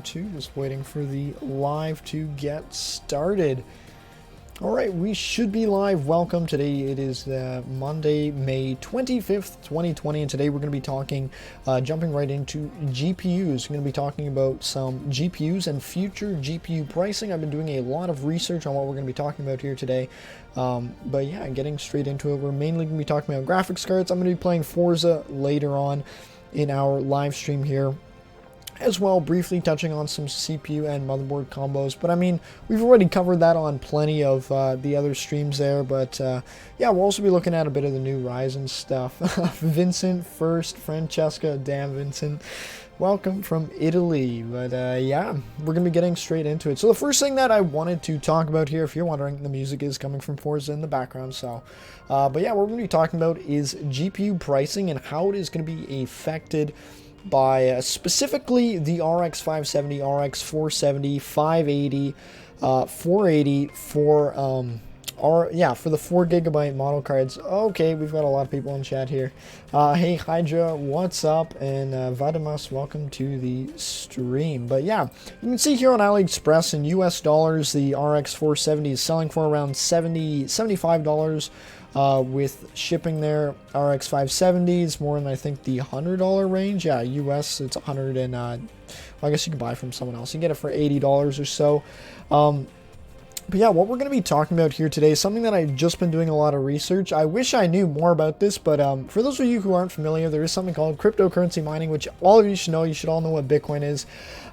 2, just waiting for the live to get started. Alright, we should be live. Welcome. Today it is Monday, May 25th, 2020, and today we're going to be talking, jumping right into GPUs. We're going to be talking about some GPUs and future GPU pricing. I've been doing a lot of research on what we're going to be talking about here today. But yeah, getting straight into it, we're mainly going to be talking about graphics cards. I'm going to be playing Forza later on in our live stream here, as well, briefly touching on some CPU and motherboard combos. But I mean, we've already covered that on plenty of the other streams there. But yeah, we'll also be looking at a bit of the new Ryzen stuff. Vincent first, Francesca, damn Vincent, welcome from Italy. But yeah, we're gonna be getting straight into it. So the first thing that I wanted to talk about here, if you're wondering, the music is coming from Forza in the background. So but yeah, what we're gonna be talking about is GPU pricing and how it is going to be affected by specifically the RX 570, RX 470, 580, 480 for for the 4GB model cards. Okay, we've got a lot of people in chat here. Hey Hydra, what's up? And Vadimas, welcome to the stream. But yeah, you can see here on AliExpress in US dollars, the RX 470 is selling for around $75. With shipping there. RX 570 is more in, I think, the $100 range. Yeah, US it's 100 and well, I guess you can buy from someone else. You can get it for $80 or so. But yeah, what we're going to be talking about here today is something that I've just been doing a lot of research. I wish I knew more about this, but for those of you who aren't familiar, there is something called cryptocurrency mining, which all of you should know. You should all know what Bitcoin is.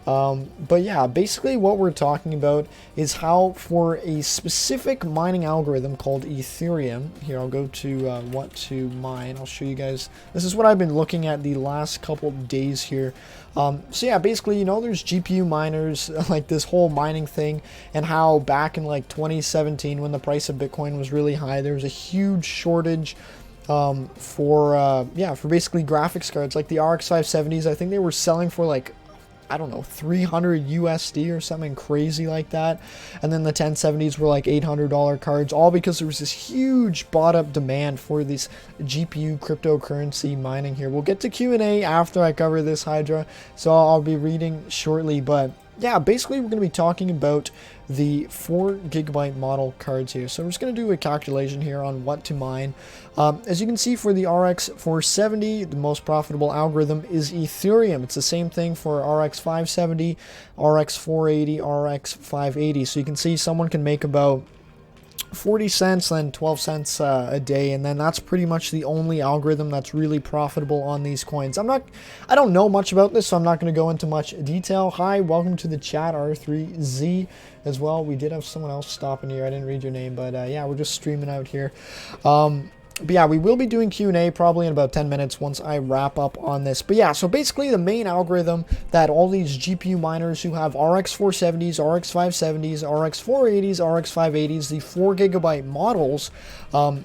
But yeah, basically what we're talking about is how for a specific mining algorithm called Ethereum, here I'll go to what to mine. I'll show you guys. This is what I've been looking at the last couple days here. So yeah, basically, you know, there's GPU miners, like this whole mining thing, and how back in like 2017 when the price of Bitcoin was really high, there was a huge shortage for basically graphics cards like the RX 570s. I think they were selling for like, I don't know, 300 USD or something crazy like that. And then the 1070s were like $800 cards, all because there was this huge bought up demand for this GPU cryptocurrency mining here. We'll get to Q&A after I cover this, Hydra, so I'll be reading shortly. But yeah, basically we're going to be talking about the 4GB model cards here. So we're just going to do a calculation here on what to mine. As you can see, for the RX 470, the most profitable algorithm is Ethereum. It's the same thing for RX 570, RX 480, RX 580. So you can see someone can make about 40 cents, then 12 cents a day, and then that's pretty much the only algorithm that's really profitable on these coins. I don't know much about this, so I'm not going to go into much detail. Hi, welcome to the chat, R3Z as well. We did have someone else stopping here. I didn't read your name, but yeah, we're just streaming out here. But yeah, we will be doing Q&A probably in about 10 minutes once I wrap up on this. But yeah, so basically the main algorithm that all these GPU miners who have RX 470s, RX 570s, RX 480s, RX 580s, the 4GB models,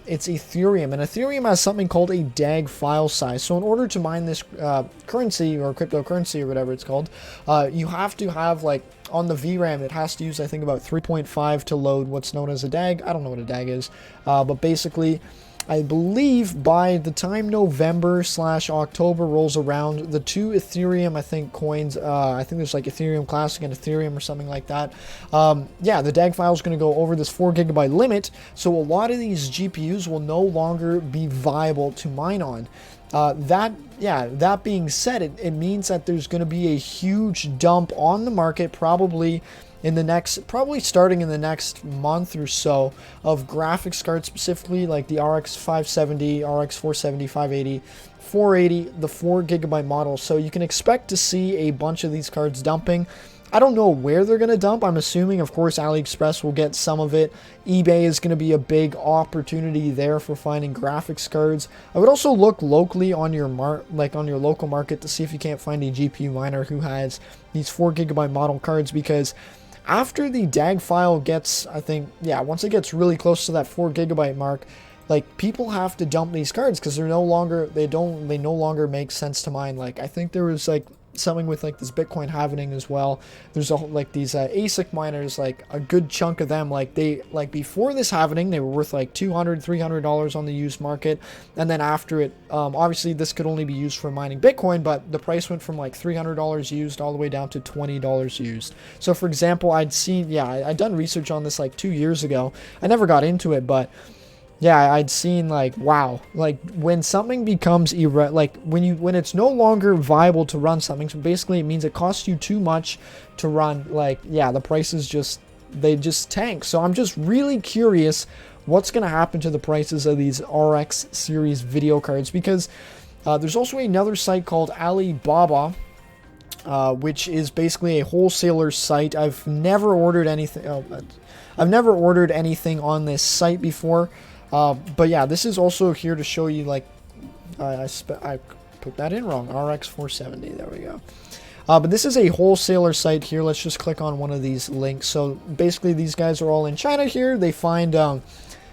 it's Ethereum. And Ethereum has something called a DAG file size. So in order to mine this currency or cryptocurrency or whatever it's called, you have to have, like, on the VRAM, it has to use, I think, about 3.5 to load what's known as a DAG. I don't know what a DAG is, but basically, I believe by the time November/October rolls around, the two Ethereum, I think, coins, I think there's like Ethereum Classic and Ethereum or something like that. Yeah, the DAG file is going to go over this 4GB limit, so a lot of these GPUs will no longer be viable to mine on. That being said, it means that there's going to be a huge dump on the market, probably starting in the next month or so, of graphics cards, specifically like the RX 570, RX 470, 580, 480, the 4GB model. So you can expect to see a bunch of these cards dumping. I don't know where they're going to dump. I'm assuming, of course, AliExpress will get some of it. eBay is going to be a big opportunity there for finding graphics cards. I would also look locally on your on your local market to see if you can't find a GPU miner who has these 4GB model cards, because after the DAG file gets, I think, yeah, once it gets really close to that 4GB mark, like, people have to dump these cards because they no longer make sense to mine. Like, I think there was like something with like this Bitcoin halving as well. There's like these ASIC miners, like a good chunk of them, like they like before this halving they were worth like $200-300 on the used market, and then after it, obviously this could only be used for mining Bitcoin, but the price went from like $300 used all the way down to $20 used. So for example, I'd done research on this like 2 years ago. I never got into it, but yeah, I'd seen like, wow, like when something becomes when it's no longer viable to run something, so basically it means it costs you too much to run, like, yeah, the prices they just tank. So I'm just really curious what's going to happen to the prices of these RX series video cards, because there's also another site called Alibaba, which is basically a wholesaler site. I've never ordered anything on this site before. But yeah, this is also here to show you, like, I put that in wrong, RX 470, there we go. But this is a wholesaler site here. Let's just click on one of these links. So basically these guys are all in China here. They find,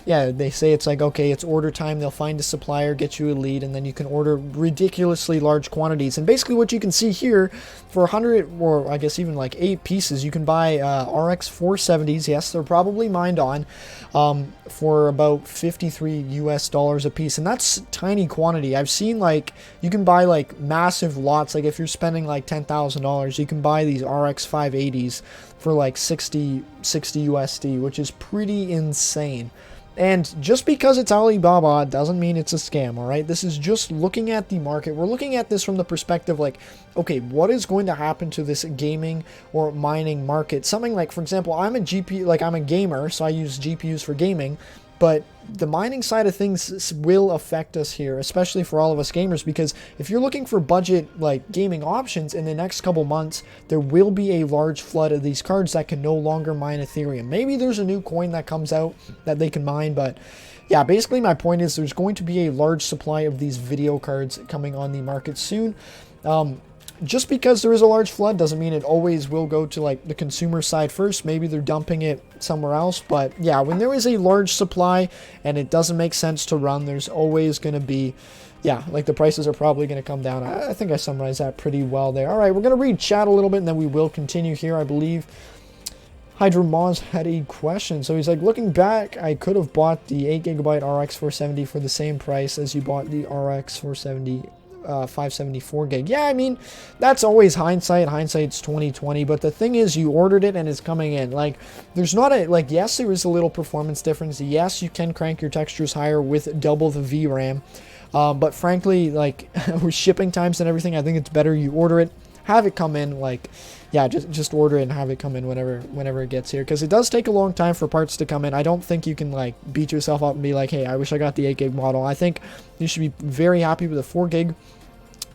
yeah, they say it's like, okay, it's order time. They'll find a supplier, get you a lead, and then you can order ridiculously large quantities. And basically what you can see here, for 100, or I guess even like 8 pieces, you can buy RX 470s. Yes, they're probably mined on, for about $53 a piece. And that's tiny quantity. I've seen like, you can buy like massive lots. Like if you're spending like $10,000, you can buy these RX 580s for like 60 USD, which is pretty insane. And just because it's Alibaba doesn't mean it's a scam, all right? This is just looking at the market. We're looking at this from the perspective like, okay, what is going to happen to this gaming or mining market? Something like, for example, I'm a gamer, so I use GPUs for gaming, but the mining side of things will affect us here, especially for all of us gamers, because if you're looking for budget like gaming options in the next couple months, there will be a large flood of these cards that can no longer mine Ethereum. Maybe there's a new coin that comes out that they can mine, but yeah, basically my point is there's going to be a large supply of these video cards coming on the market soon. Just because there is a large flood doesn't mean it always will go to like the consumer side first. Maybe they're dumping it somewhere else. But yeah, when there is a large supply and it doesn't make sense to run, there's always going to be, yeah, like the prices are probably going to come down. I think I summarized that pretty well there. All right, we're going to read chat a little bit and then we will continue here. I believe Hydra Moz had a question. So he's like, looking back, I could have bought the 8GB RX 470 for the same price as you bought the RX 470 574 gig. Yeah, I mean, that's always hindsight. Hindsight's 2020. But the thing is, you ordered it and it's coming in. Like, there's not a, like, yes, there is a little performance difference. Yes, you can crank your textures higher with double the VRAM. But frankly, like, with shipping times and everything, I think it's better you order it, have it come in, like, yeah, just order it and have it come in whenever it gets here, because it does take a long time for parts to come in. I don't think you can like beat yourself up and be like, hey, I wish I got the 8 gig model. I think you should be very happy with the 4 gig.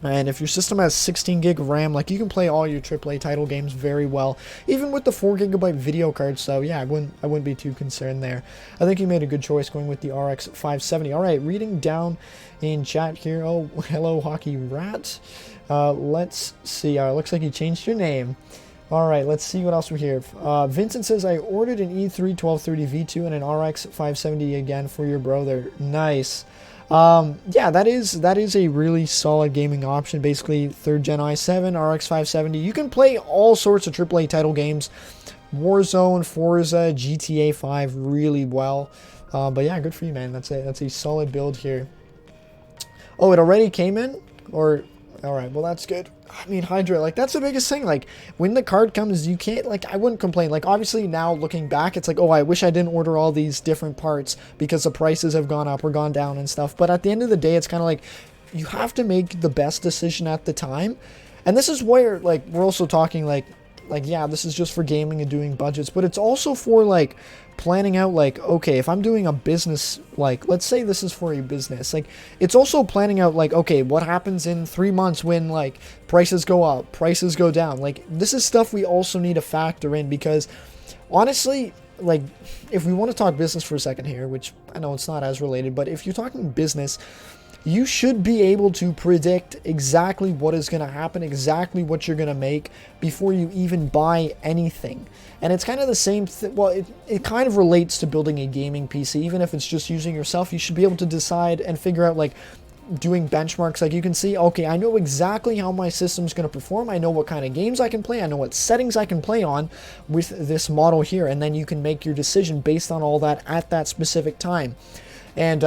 And if your system has 16 gig of RAM, like, you can play all your AAA title games very well, even with the 4GB video card. So yeah, I wouldn't be too concerned there. I think you made a good choice going with the RX 570. All right, reading down in chat here. Oh, hello, Hockey Rat. Let's see. Looks like you changed your name. All right, let's see what else we hear. Vincent says, I ordered an E3 1230 V2 and an RX 570 again for your brother. Nice. Yeah, that is a really solid gaming option. Basically, 3rd Gen i7, RX 570. You can play all sorts of AAA title games, Warzone, Forza, GTA 5 really well. But yeah, good for you, man. That's a solid build here. Oh, it already came in? Or, all right, well, that's good. I mean, Hydra, like, that's the biggest thing. Like, when the card comes, you can't, like, I wouldn't complain. Like, obviously, now looking back, it's like, oh, I wish I didn't order all these different parts because the prices have gone up or gone down and stuff. But at the end of the day, it's kind of like, you have to make the best decision at the time. And this is where, like, we're also talking, like, yeah, this is just for gaming and doing budgets, but it's also for, like, planning out, like, okay, if I'm doing a business, like, let's say this is for a business, like, it's also planning out, like, okay, what happens in 3 months when, like, prices go up, prices go down. Like, this is stuff we also need to factor in, because honestly, like, if we want to talk business for a second here, which I know it's not as related, but if you're talking business, you should be able to predict exactly what is going to happen, exactly what you're going to make before you even buy anything. And it's kind of the same well, it kind of relates to building a gaming PC. Even if it's just using yourself, you should be able to decide and figure out, like, doing benchmarks, like you can see, okay, I know exactly how my system's going to perform. I know what kind of games I can play. I know what settings I can play on with this model here. And then you can make your decision based on all that at that specific time. And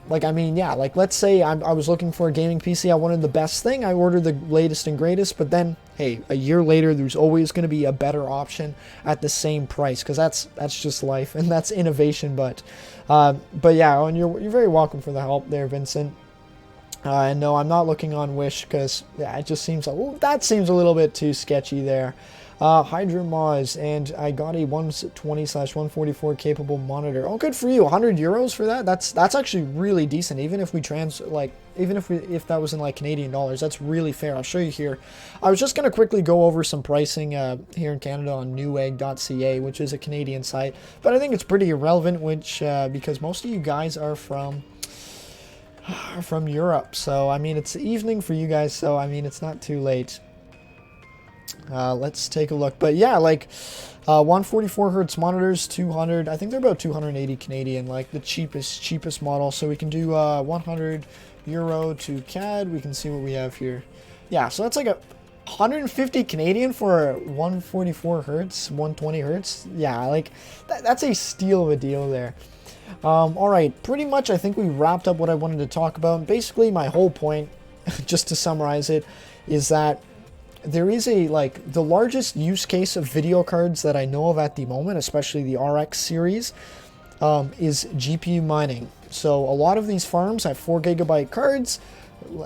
like, I mean, yeah, like let's say I was looking for a gaming PC. I wanted the best thing. I ordered the latest and greatest, but then, hey, a year later, there's always going to be a better option at the same price, because that's just life and that's innovation. But yeah, and you're very welcome for the help there, Vincent. And no, I'm not looking on Wish, because yeah, it just seems that seems a little bit too sketchy there. Hydra Moz, and I got a 120/144 capable monitor. Oh, good for you. 100 euros for that. That's actually really decent. Even if we if that was in like Canadian dollars, that's really fair. I'll show you here. I was just gonna quickly go over some pricing here in Canada on newegg.ca, which is a Canadian site, but I think it's pretty irrelevant, which because most of you guys are from Europe. So I mean, it's evening for you guys. So I mean, it's not too late. Let's take a look. But yeah, like 144 hertz monitors, 200, I think they're about 280 Canadian, like the cheapest model. So we can do 100 euro to CAD. We can see what we have here. Yeah, so that's like a 150 Canadian for 144 hertz, 120 hertz. Yeah, like that's a steal of a deal there. All right, pretty much I think we wrapped up what I wanted to talk about. Basically, my whole point, just to summarize it, is that there is the largest use case of video cards that I know of at the moment, especially the RX series, is GPU mining. So a lot of these farms have 4 GB cards,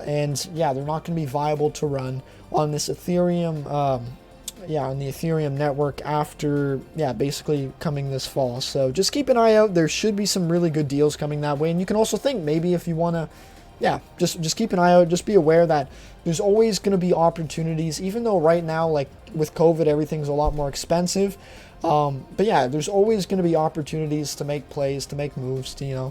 and yeah, they're not going to be viable to run on this Ethereum, on the Ethereum network after, basically coming this fall. So just keep an eye out. There should be some really good deals coming that way, and you can also think maybe if you want to, just keep an eye out. Just be aware that there's always going to be opportunities, even though right now, like with COVID, everything's a lot more expensive. But yeah, there's always going to be opportunities to make plays, to make moves, to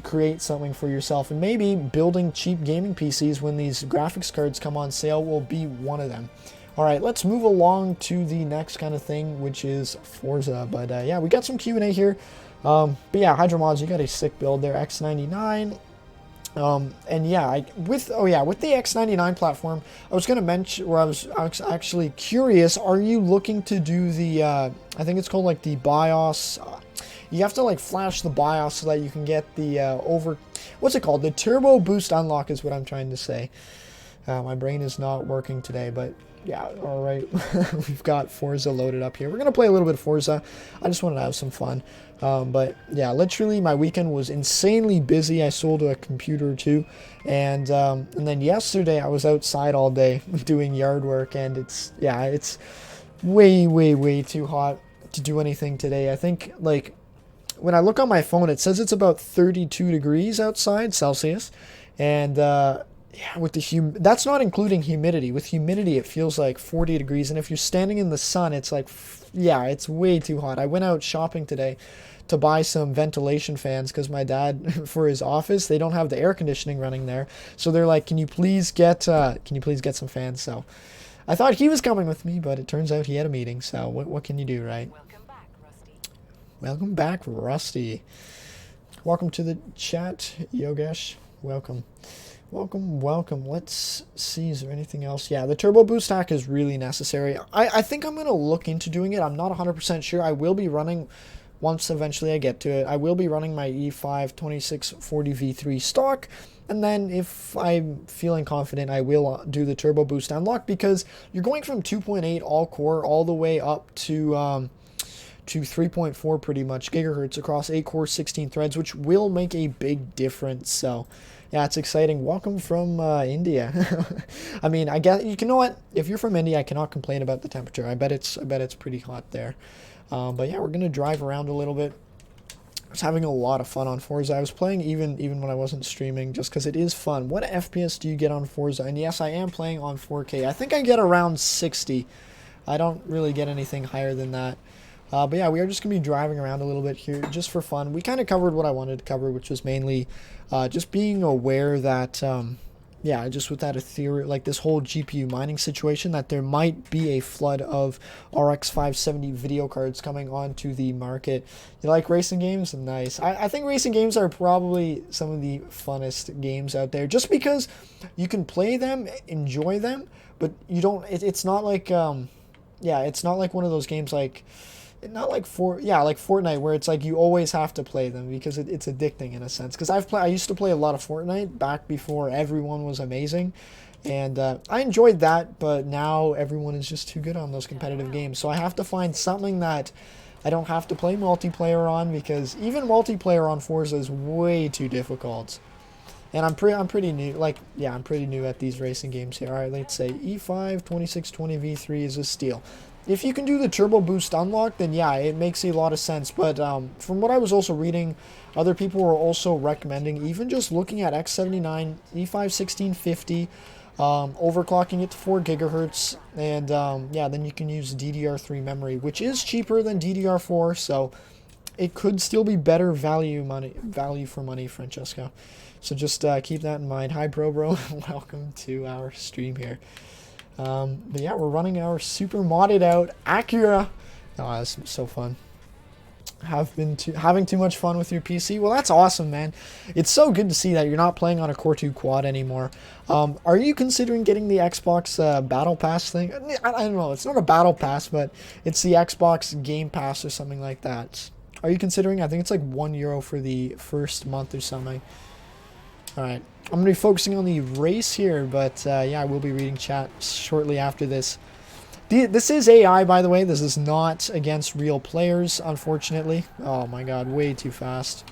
create something for yourself. And maybe building cheap gaming PCs when these graphics cards come on sale will be one of them. All right, let's move along to the next kind of thing, which is Forza. But yeah, we got some Q&A here. But yeah, Hydra Mods, you got a sick build there, X99. And yeah, with the X99 platform, I was going to mention, or I was actually curious, are you looking to do the, I think it's called like the BIOS, you have to like flash the BIOS so that you can get the, what's it called? The Turbo Boost Unlock is what I'm trying to say. My brain is not working today, but yeah, all right. We've got Forza loaded up here. We're going to play a little bit of Forza. I just wanted to have some fun. But yeah, literally my weekend was insanely busy. I sold a computer too. And then yesterday I was outside all day doing yard work, and it's way too hot to do anything today. I think like when I look on my phone, it says it's about 32 degrees outside Celsius. And, yeah, with the that's not including humidity. With humidity, it feels like 40 degrees. And if you're standing in the sun, it's like, yeah, it's way too hot. I went out shopping today to buy some ventilation fans because my dad, for his office, they don't have the air conditioning running there. So they're like, can you please get some fans? So I thought he was coming with me, but it turns out he had a meeting. So what can you do, right? Welcome back, Rusty. Welcome back, Rusty. Welcome to the chat, Yogesh. Welcome. Let's see, is there anything else? Yeah, the Turbo Boost hack is really necessary. I think I'm going to look into doing it. I'm not 100% sure. I will be running, once eventually I get to it, I will be running my E5 2640 V3 stock. And then if I'm feeling confident, I will do the Turbo Boost Unlock, because you're going from 2.8 all-core all the way up to 3.4 pretty much gigahertz across 8 cores, 16 threads, which will make a big difference. So yeah, it's exciting. Welcome from India. I mean, I guess you know what? If you're from India, I cannot complain about the temperature. I bet it's pretty hot there. But yeah, we're gonna drive around a little bit. I was having a lot of fun on Forza. I was playing even when I wasn't streaming, just because it is fun. What FPS do you get on Forza? And yes, I am playing on 4K. I think I get around 60. I don't really get anything higher than that. But yeah, we are just going to be driving around a little bit here just for fun. We kind of covered what I wanted to cover, which was mainly just being aware that, yeah, just with that Ethereum, like this whole GPU mining situation, that there might be a flood of RX 570 video cards coming onto the market. You like racing games? Nice. I think racing games are probably some of the funnest games out there, just because you can play them, enjoy them, but you don't. It's not like yeah, it's not like one of those games like. Not like like Fortnite, where it's like you always have to play them because it's addicting in a sense. Because I used to play a lot of Fortnite back before everyone was amazing, and I enjoyed that. But now everyone is just too good on those competitive games, so I have to find something that I don't have to play multiplayer on, because even multiplayer on Forza is way too difficult. And I'm pretty new. Like, yeah, I'm pretty new at these racing games here. All right, let's say E5 2620 V3 is a steal. If you can do the turbo boost unlock, then yeah, it makes a lot of sense. But from what I was also reading, other people were also recommending even just looking at X79 E5 1650, overclocking it to 4 gigahertz, and yeah, then you can use DDR3 memory, which is cheaper than DDR4, so it could still be better value for money, Francesco. So just keep that in mind. Hi, Bro. Welcome to our stream here. But yeah, we're running our super modded out Acura. Oh, that's so fun. Having too much fun with your PC? Well, that's awesome, man. It's so good to see that you're not playing on a Core 2 quad anymore. Are you considering getting the Xbox Battle Pass thing? I don't know. It's not a Battle Pass, but it's the Xbox Game Pass or something like that. Are you considering? I think it's like €1 for the first month or something. Alright, I'm going to be focusing on the race here, but yeah, I will be reading chat shortly after this. This is AI, by the way. This is not against real players, unfortunately. Oh my god, way too fast.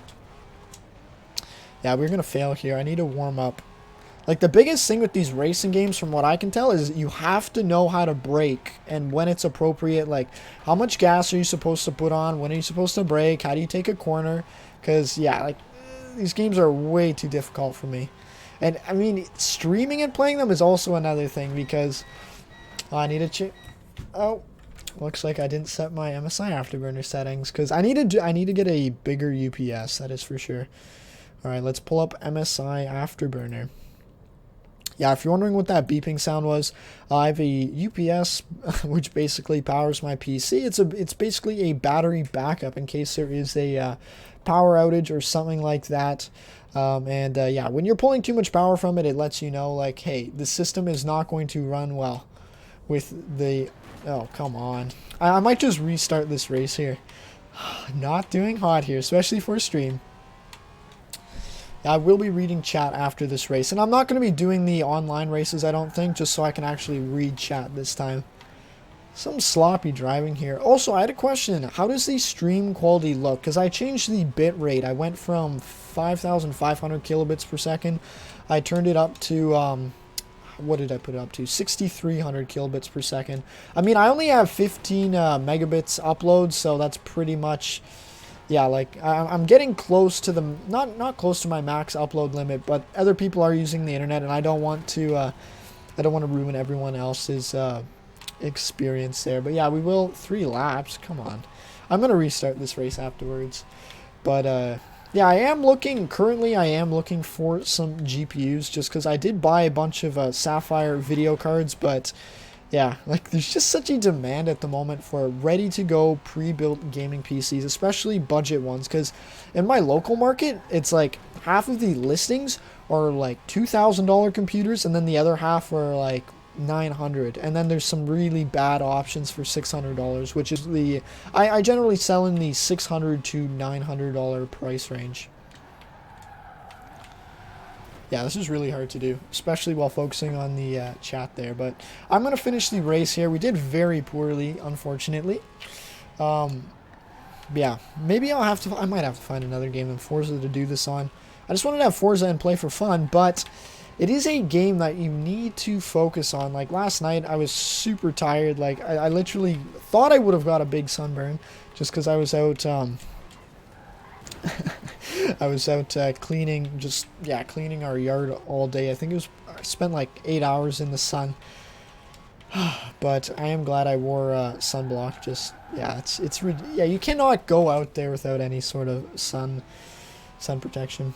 Yeah, we're going to fail here. I need to warm up. Like, the biggest thing with these racing games, from what I can tell, is you have to know how to brake and when it's appropriate. Like, how much gas are you supposed to put on? When are you supposed to brake? How do you take a corner? Because, yeah, like, these games are way too difficult for me. And, I mean, streaming and playing them is also another thing, because I need to oh, looks like I didn't set my MSI Afterburner settings, because I need to get a bigger UPS, that is for sure. Alright, let's pull up MSI Afterburner. Yeah, if you're wondering what that beeping sound was, I have a UPS which basically powers my PC. It's basically a battery backup in case there is a power outage or something like that. Yeah, when you're pulling too much power from it, it lets you know, like, hey, the system is not going to run well with the... Oh, come on. I might just restart this race here. Not doing hot here, especially for a stream. I will be reading chat after this race, and I'm not going to be doing the online races, I don't think, just so I can actually read chat this time. Some sloppy driving here. Also, I had a question. How does the stream quality look? Because I changed the bit rate. I went from 5,500 kilobits per second. I turned it up to, what did I put it up to? 6,300 kilobits per second. I mean, I only have 15 megabits upload, so that's pretty much... Yeah, like, I'm getting close to the... Not close to my max upload limit, but other people are using the internet, and I don't want to ruin everyone else's experience there. But yeah, we will... 3 laps, come on. I'm going to restart this race afterwards. But, yeah, currently I am looking for some GPUs, just because I did buy a bunch of Sapphire video cards, but... Yeah, like, there's just such a demand at the moment for ready-to-go, pre-built gaming PCs, especially budget ones, because in my local market, it's like half of the listings are like $2,000 computers, and then the other half are like $900, and then there's some really bad options for $600, which is the... I generally sell in the $600 to $900 price range. Yeah, this is really hard to do, especially while focusing on the chat there. But I'm going to finish the race here. We did very poorly, unfortunately. Yeah, maybe I might have to find another game in Forza to do this on. I just wanted to have Forza and play for fun, but it is a game that you need to focus on. Like, last night, I was super tired. Like, I literally thought I would have got a big sunburn just because I was out... I was out cleaning our yard all day. I spent like 8 hours in the sun. But I am glad I wore sunblock. Just, yeah, yeah, you cannot go out there without any sort of sun protection.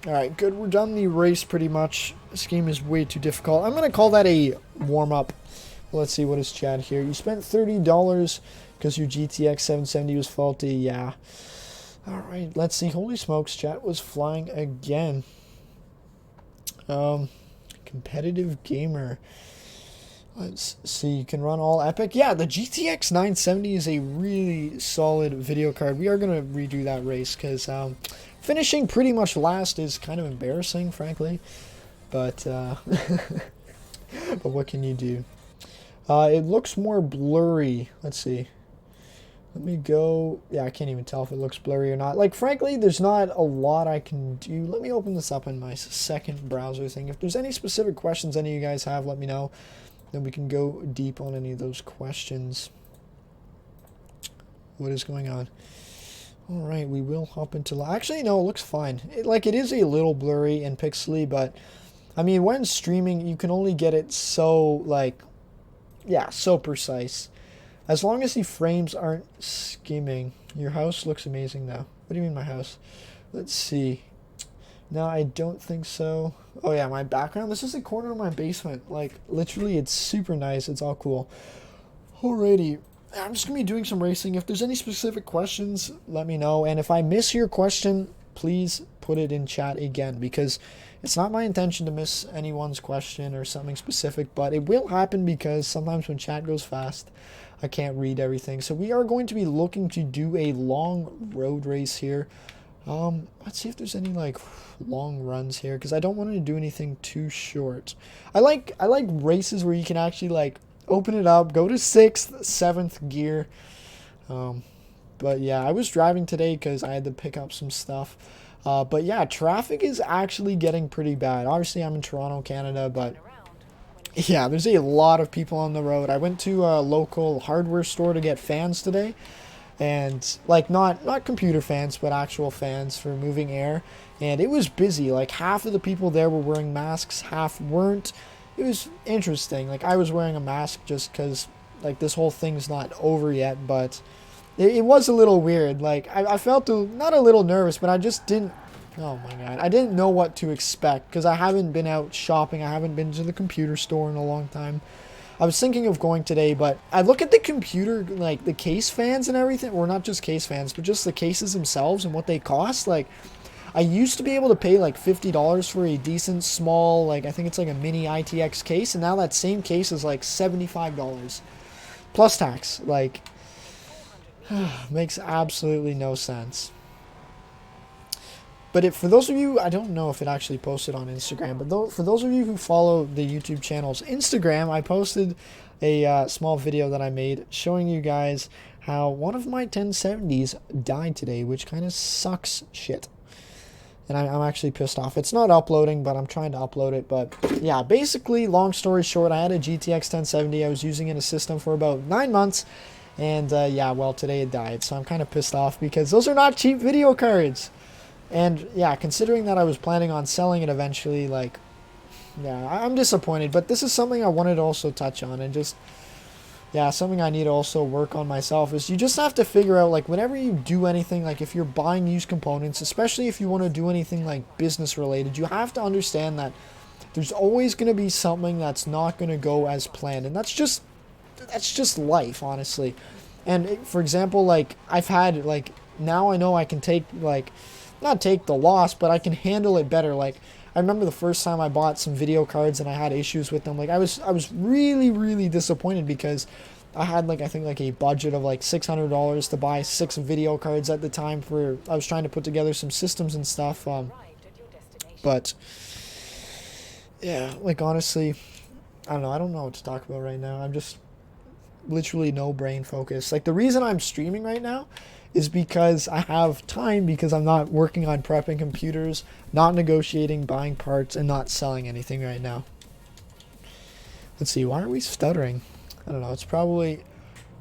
Alright, good. We're done the race pretty much. This game is way too difficult. I'm going to call that a warm-up. Let's see what is chat here. You spent $30 because your GTX 770 was faulty. Yeah. Alright, let's see. Holy smokes, chat was flying again. Competitive gamer. Let's see. You can run all epic. Yeah, the GTX 970 is a really solid video card. We are going to redo that race because finishing pretty much last is kind of embarrassing, frankly. But, but what can you do? It looks more blurry. Let's see. Let me go. Yeah, I can't even tell if it looks blurry or not. Like, frankly, there's not a lot I can do. Let me open this up in my second browser thing. If there's any specific questions any of you guys have, let me know. Then we can go deep on any of those questions. What is going on? All right, we will hop into... Actually, no, it looks fine. It is a little blurry and pixely, but... I mean, when streaming, you can only get it so, like... Yeah, so precise. As long as the frames aren't skimming. Your house looks amazing, though. What do you mean, my house? Let's see. No, I don't think so. Oh, yeah, my background. This is the corner of my basement. Like, literally, it's super nice. It's all cool. Alrighty. I'm just going to be doing some racing. If there's any specific questions, let me know. And if I miss your question, please put it in chat again. Because it's not my intention to miss anyone's question or something specific. But it will happen because sometimes when chat goes fast, I can't read everything. So we are going to be looking to do a long road race here. Let's see if there's any like long runs here because I don't want to do anything too short. I like races where you can actually like open it up, go to 6th, 7th gear. But yeah, I was driving today because I had to pick up some stuff. But yeah, traffic is actually getting pretty bad. Obviously, I'm in Toronto, Canada, but yeah, there's a lot of people on the road. I went to a local hardware store to get fans today. And like not computer fans, but actual fans for moving air. And it was busy. Like half of the people there were wearing masks, half weren't. It was interesting. Like I was wearing a mask just because like this whole thing's not over yet, but it was a little weird. Like I felt not a little nervous, but I just didn't. Oh my god, I didn't know what to expect because I haven't been out shopping. I haven't been to the computer store in a long time. I was thinking of going today, but I look at the computer, like the case fans and everything, or not just case fans, but just the cases themselves and what they cost. Like, I used to be able to pay like $50 for a decent small, like I think it's like a mini ITX case, and now that same case is like $75 plus tax. Like, makes absolutely no sense. But for those of you, I don't know if it actually posted on Instagram, but for those of you who follow the YouTube channel's Instagram, I posted a small video that I made showing you guys how one of my 1070s died today, which kind of sucks shit. And I'm actually pissed off. It's not uploading, but I'm trying to upload it. But yeah, basically, long story short, I had a GTX 1070. I was using it in a system for about 9 months. And yeah, well, today it died. So I'm kind of pissed off because those are not cheap video cards. And yeah, considering that I was planning on selling it eventually, like, yeah, I'm disappointed. But this is something I wanted to also touch on. And just, yeah, something I need to also work on myself is you just have to figure out, like, whenever you do anything, like if you're buying used components, especially if you want to do anything like business related, you have to understand that there's always going to be something that's not going to go as planned. And that's just life, honestly. And for example, like I've had, like, now I know I can take, like, not take the loss, but I can handle it better. Like, I remember the first time I bought some video cards and I had issues with them. Like, I was really, really disappointed because I had, like, I think, like, a budget of, like, $600 to buy 6 video cards at the time for, I was trying to put together some systems and stuff. But, yeah, like, honestly, I don't know. I don't know what to talk about right now. I'm just literally no brain focus. Like, the reason I'm streaming right now is because I have time, because I'm not working on prepping computers, not negotiating, buying parts, and not selling anything right now. Let's see, why are we stuttering? I don't know, it's probably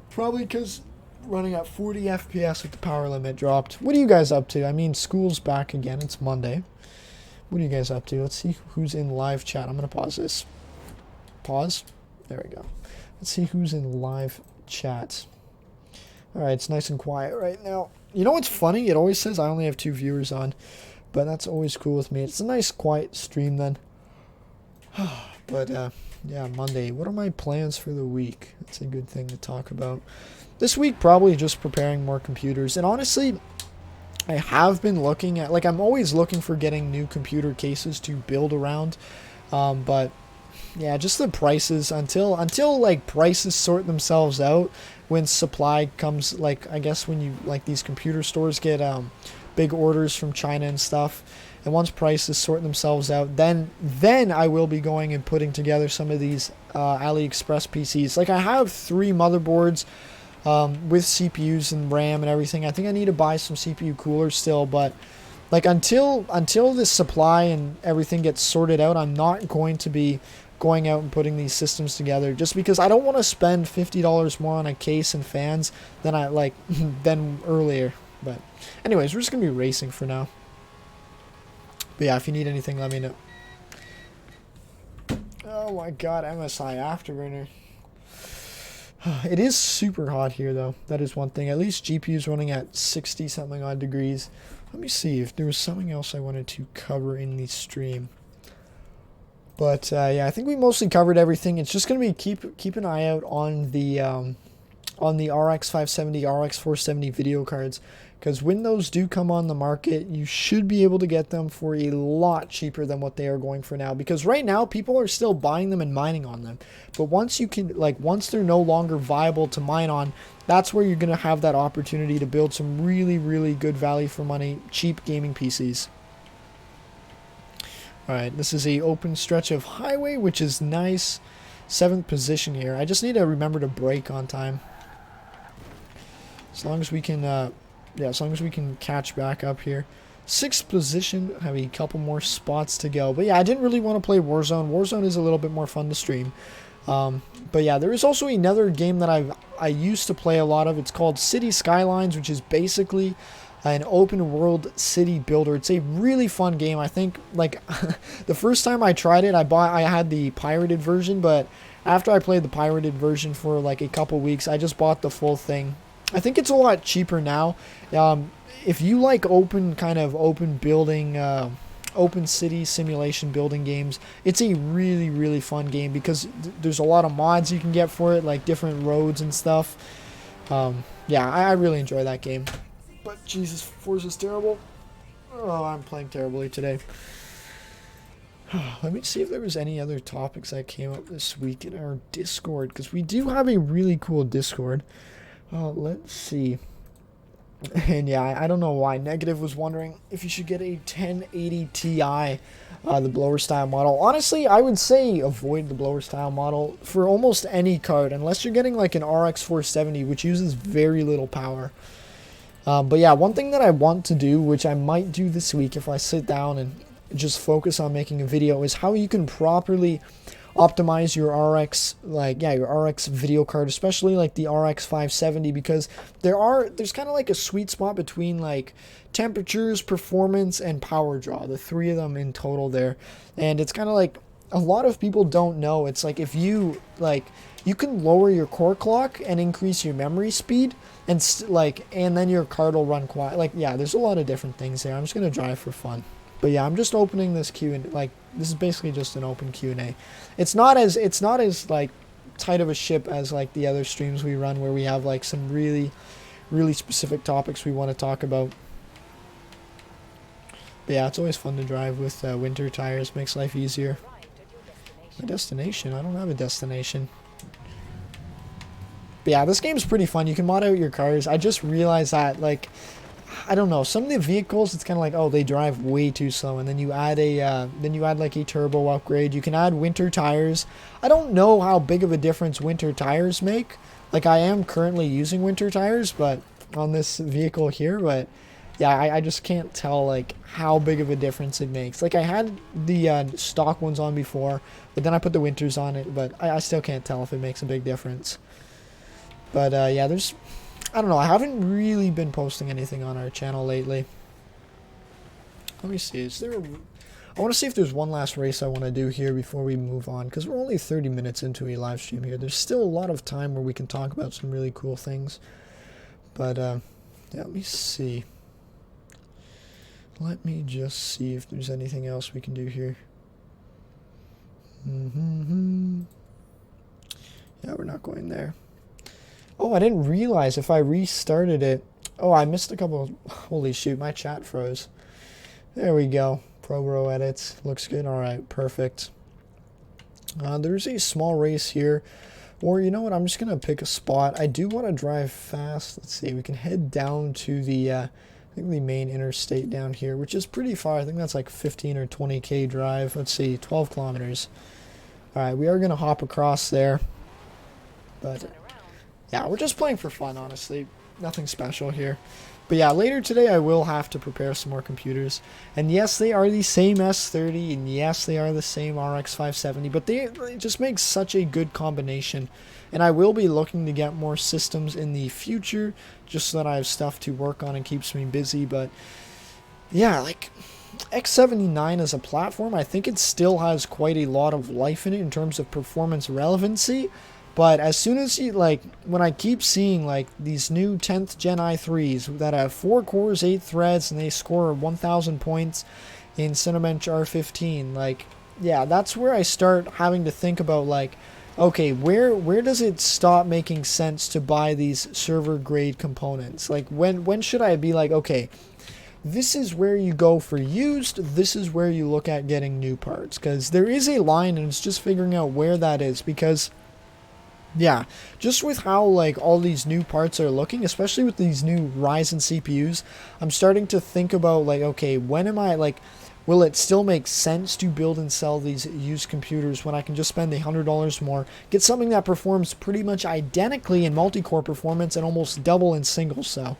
because running at 40 FPS with the power limit dropped. What are you guys up to? I mean, school's back again, it's Monday. What are you guys up to? Let's see who's in live chat. I'm going to pause this. Pause. There we go. Let's see who's in live chat. Alright, it's nice and quiet right now. You know what's funny? It always says I only have 2 viewers on. but that's always cool with me. It's a nice quiet stream then. But yeah, Monday. What are my plans for the week? That's a good thing to talk about. This week, probably just preparing more computers. And honestly, I have been looking at, like, I'm always looking for getting new computer cases to build around. But yeah, just the prices until like prices sort themselves out, when supply comes, like, I guess when you, like, these computer stores get big orders from China and stuff, and once prices sort themselves out, then I will be going and putting together some of these AliExpress PCs. Like, I have 3 motherboards with CPUs and RAM and everything. I think I need to buy some CPU coolers still, but like until the supply and everything gets sorted out, I'm not going to be going out and putting these systems together, just because I don't want to spend $50 more on a case and fans than I like than earlier. But anyways, we're just gonna be racing for now. But yeah, if you need anything, let me know. Oh my god, MSI Afterburner. It is super hot here, though. That is one thing. At least GPU's running at 60 something odd degrees. Let me see if there was something else I wanted to cover in the stream. But yeah, I think we mostly covered everything. It's just gonna be keep an eye out on the RX 570, RX 470 video cards, because when those do come on the market, you should be able to get them for a lot cheaper than what they are going for now. Because right now, people are still buying them and mining on them. But once you can, like, once they're no longer viable to mine on, that's where you're gonna have that opportunity to build some really, really good value for money, cheap gaming PCs. All right, this is a open stretch of highway, which is nice. 7th position here. I just need to remember to brake on time. As long as we can, yeah, as long as we can catch back up here. 6th position, have a couple more spots to go. But yeah, I didn't really want to play Warzone. Warzone is a little bit more fun to stream. But yeah, there is also another game that I used to play a lot of. It's called City Skylines, which is basically an open world city builder. It's a really fun game. I think, like, the first time I tried it, I had the pirated version, but after I played the pirated version for like a couple weeks, I just bought the full thing. I think it's a lot cheaper now. If you like open building, open city simulation building games, it's a really, really fun game, because there's a lot of mods you can get for it, like different roads and stuff. Yeah, I really enjoy that game. But Jesus, Forza's terrible. Oh, I'm playing terribly today. Let me see if there was any other topics that came up this week in our Discord, because we do have a really cool Discord. Let's see. And yeah, I don't know why. Negative was wondering if you should get a 1080 Ti, the blower style model. Honestly, I would say avoid the blower style model for almost any card, unless you're getting like an RX 470, which uses very little power. But yeah, one thing that I want to do, which I might do this week if I sit down and just focus on making a video, is how you can properly optimize your RX, your RX video card, especially like the RX 570, because there's kind of like a sweet spot between like temperatures, performance, and power draw, the 3 of them in total there. And it's kind of like, a lot of people don't know, it's like if you you can lower your core clock and increase your memory speed, and then your card will run quiet. Yeah, there's a lot of different things there. I'm just gonna drive for fun. But yeah, I'm just opening this Q&A. This is basically just an open Q&A. It's not as like tight of a ship as like the other streams we run, where we have like some really, really specific topics we want to talk about. But yeah, it's always fun to drive with winter tires. Makes life easier. My destination? I don't have a destination. But yeah, this game's pretty fun. You can mod out your cars. I just realized that, like, I don't know, some of the vehicles, it's kind of like, oh, they drive way too slow, and then you add like a turbo upgrade. You can add winter tires. I don't know how big of a difference winter tires make. Like, I am currently using winter tires, but on this vehicle here, but yeah, I just can't tell like how big of a difference it makes. Like, I had the stock ones on before, but then I put the winters on it, but I still can't tell if it makes a big difference. But yeah, I don't know, I haven't really been posting anything on our channel lately. Let me see, I want to see if there's one last race I want to do here before we move on, because we're only 30 minutes into a live stream here. There's still a lot of time where we can talk about some really cool things. But yeah, let me see. Let me just see if there's anything else we can do here. Yeah, we're not going there. Oh, I didn't realize if I restarted it. Oh, I missed a couple. Holy shoot, my chat froze. There we go. ProBro edits. Looks good. All right, perfect. There's a small race here. Or, you know what, I'm just going to pick a spot. I do want to drive fast. Let's see, we can head down to the, I think the main interstate down here, which is pretty far. I think that's like 15 or 20K drive. Let's see, 12 kilometers. All right, we are going to hop across there. But, yeah, we're just playing for fun, honestly. Nothing special here. But yeah, later today I will have to prepare some more computers. And yes, they are the same S30, and yes, they are the same RX 570, but they just make such a good combination. And I will be looking to get more systems in the future, just so that I have stuff to work on and keeps me busy. But yeah, like X79 as a platform, I think it still has quite a lot of life in it in terms of performance relevancy. But as soon as you, like, when I keep seeing, like, these new 10th Gen i3s that have 4 cores, 8 threads, and they score 1,000 points in Cinebench R15, like, yeah, that's where I start having to think about, like, okay, where does it stop making sense to buy these server-grade components? Like, when should I be like, okay, this is where you go for used, this is where you look at getting new parts? Because there is a line, and it's just figuring out where that is, because... yeah, just with how like all these new parts are looking, especially with these new Ryzen CPUs, I'm starting to think about like, okay, when am I like, will it still make sense to build and sell these used computers when I can just spend $100 more, get something that performs pretty much identically in multi-core performance and almost double in single cell?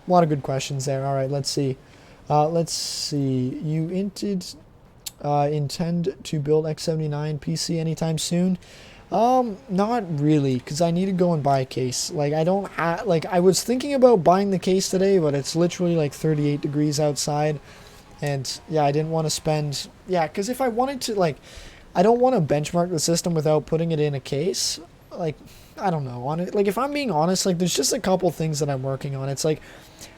A lot of good questions there. All right, let's see. You intend to build X79 PC anytime soon? Not really, because I need to go and buy a case. Like, I don't have, like, I was thinking about buying the case today, but it's literally like 38 degrees outside. And, yeah, I didn't want to spend, yeah, because if I wanted to, like, I don't want to benchmark the system without putting it in a case. Like, I don't know, on it. Like, if I'm being honest, like, there's just a couple things that I'm working on. It's like,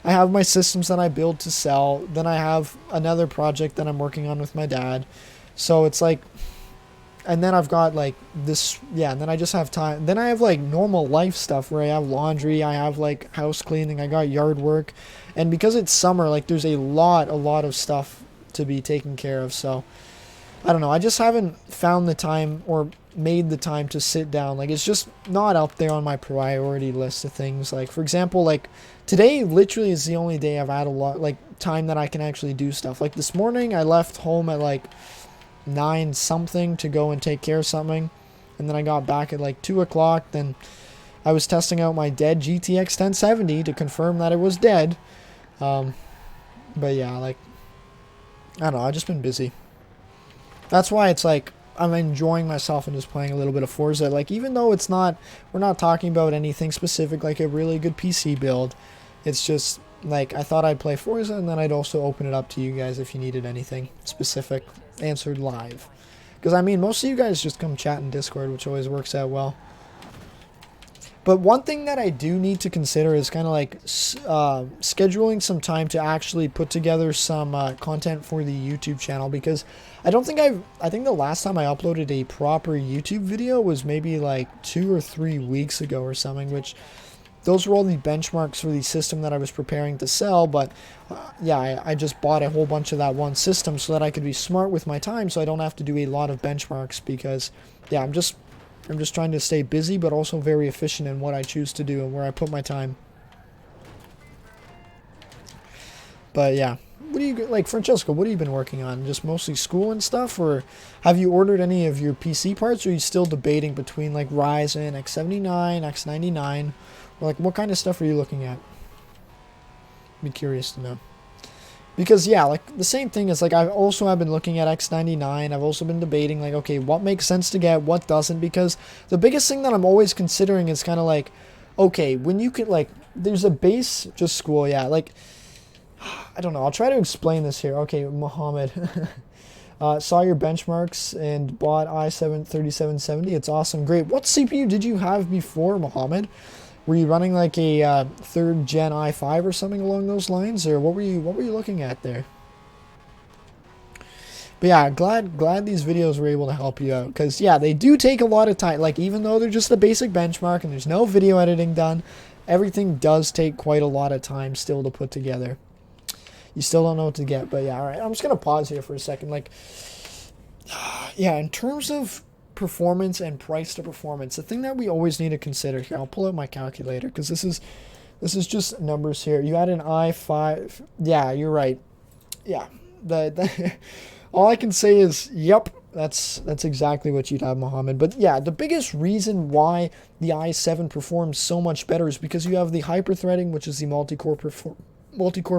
I have my systems that I build to sell. Then I have another project that I'm working on with my dad. So it's like... and then I've got like this, yeah, and then I just have time. Then I have like normal life stuff where I have laundry, I have like house cleaning, I got yard work. And because it's summer, like there's a lot of stuff to be taken care of. So I don't know, I just haven't found the time or made the time to sit down. Like it's just not up there on my priority list of things. Like for example, like today literally is the only day I've had a lot, like time that I can actually do stuff. Like this morning I left home at like 9 something to go and take care of something, and then I got back at like 2 o'clock. Then I was testing out my dead GTX 1070 to confirm that it was dead. But yeah, like I don't know, I've just been busy. That's why it's like I'm enjoying myself and just playing a little bit of Forza. Like even though it's not, we're not talking about anything specific like a really good PC build, it's just like I thought I'd play Forza, and then I'd also open it up to you guys if you needed anything specific answered live. Because I mean, most of you guys just come chat in Discord, which always works out well. But one thing that I do need to consider is kind of like scheduling some time to actually put together some content for the YouTube channel, because I think the last time I uploaded a proper YouTube video was maybe like 2 or 3 weeks ago or something, which those were all the benchmarks for the system that I was preparing to sell. But yeah, I just bought a whole bunch of that one system so that I could be smart with my time, so I don't have to do a lot of benchmarks, because yeah, I'm just trying to stay busy but also very efficient in what I choose to do and where I put my time. But yeah, what do you like, Francesco? What have you been working on? Just mostly school and stuff, or have you ordered any of your PC parts, or are you still debating between like Ryzen, X79, X99? Like, what kind of stuff are you looking at? Be curious to know. Because, yeah, like, the same thing is, like, I've been looking at X99. I've also been debating, like, okay, what makes sense to get, what doesn't? Because the biggest thing that I'm always considering is kind of like, okay, when you can, like, there's a base, just school, yeah, like, I don't know, I'll try to explain this here. Okay, Mohammed. Saw your benchmarks and bought i7-3770. It's awesome. Great. What CPU did you have before, Mohammed? Were you running like a 3rd gen i5 or something along those lines, or what were you looking at there? But yeah, glad these videos were able to help you out, because yeah, they do take a lot of time. Like, even though they're just a basic benchmark and there's no video editing done, everything does take quite a lot of time still to put together. You still don't know what to get, but yeah, all right. I'm just gonna pause here for a second. Like, yeah, in terms of performance and price to performance, the thing that we always need to consider here, I'll pull out my calculator because this is just numbers here. You had an i5. Yeah, you're right. Yeah, the all I can say is, yep, that's exactly what you'd have, Mohammed. But yeah, the biggest reason why the i7 performs so much better is because you have the hyper-threading, which is the multi-core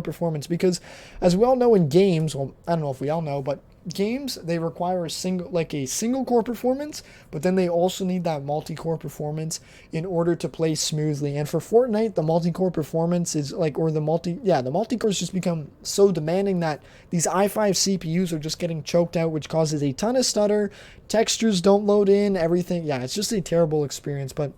performance. Because as we all know in games, well, I don't know if we all know, but games, they require a single core performance, but then they also need that multi-core performance in order to play smoothly. And for Fortnite, the multi-core performance is the multi-cores just become so demanding that these i5 CPUs are just getting choked out, which causes a ton of stutter, textures don't load in, everything. Yeah, it's just a terrible experience. But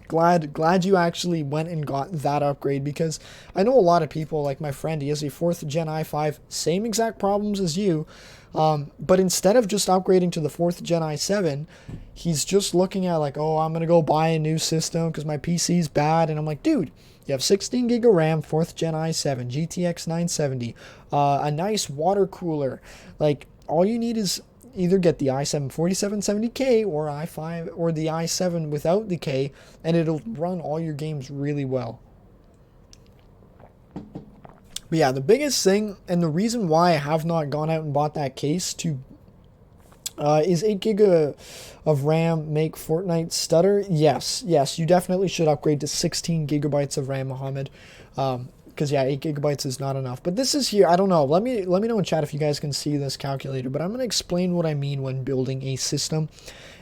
glad you actually went and got that upgrade, because I know a lot of people, like my friend, he has a 4th gen i5, same exact problems as you, but instead of just upgrading to the 4th gen i7, he's just looking at like, oh, I'm gonna go buy a new system because my PC's bad. And I'm like, dude, you have 16 gig of RAM, 4th gen i7, GTX 970, a nice water cooler. Like, all you need is either get the i7 4770K or i5 or the i7 without the K, and it'll run all your games really well. But yeah, the biggest thing, and the reason why I have not gone out and bought that case is 8 gig of RAM make Fortnite stutter? Yes, you definitely should upgrade to 16 gigabytes of RAM, Mohammed. Because yeah, 8 gigabytes is not enough. But this is here, I don't know. Let me know in chat if you guys can see this calculator. But I'm going to explain what I mean when building a system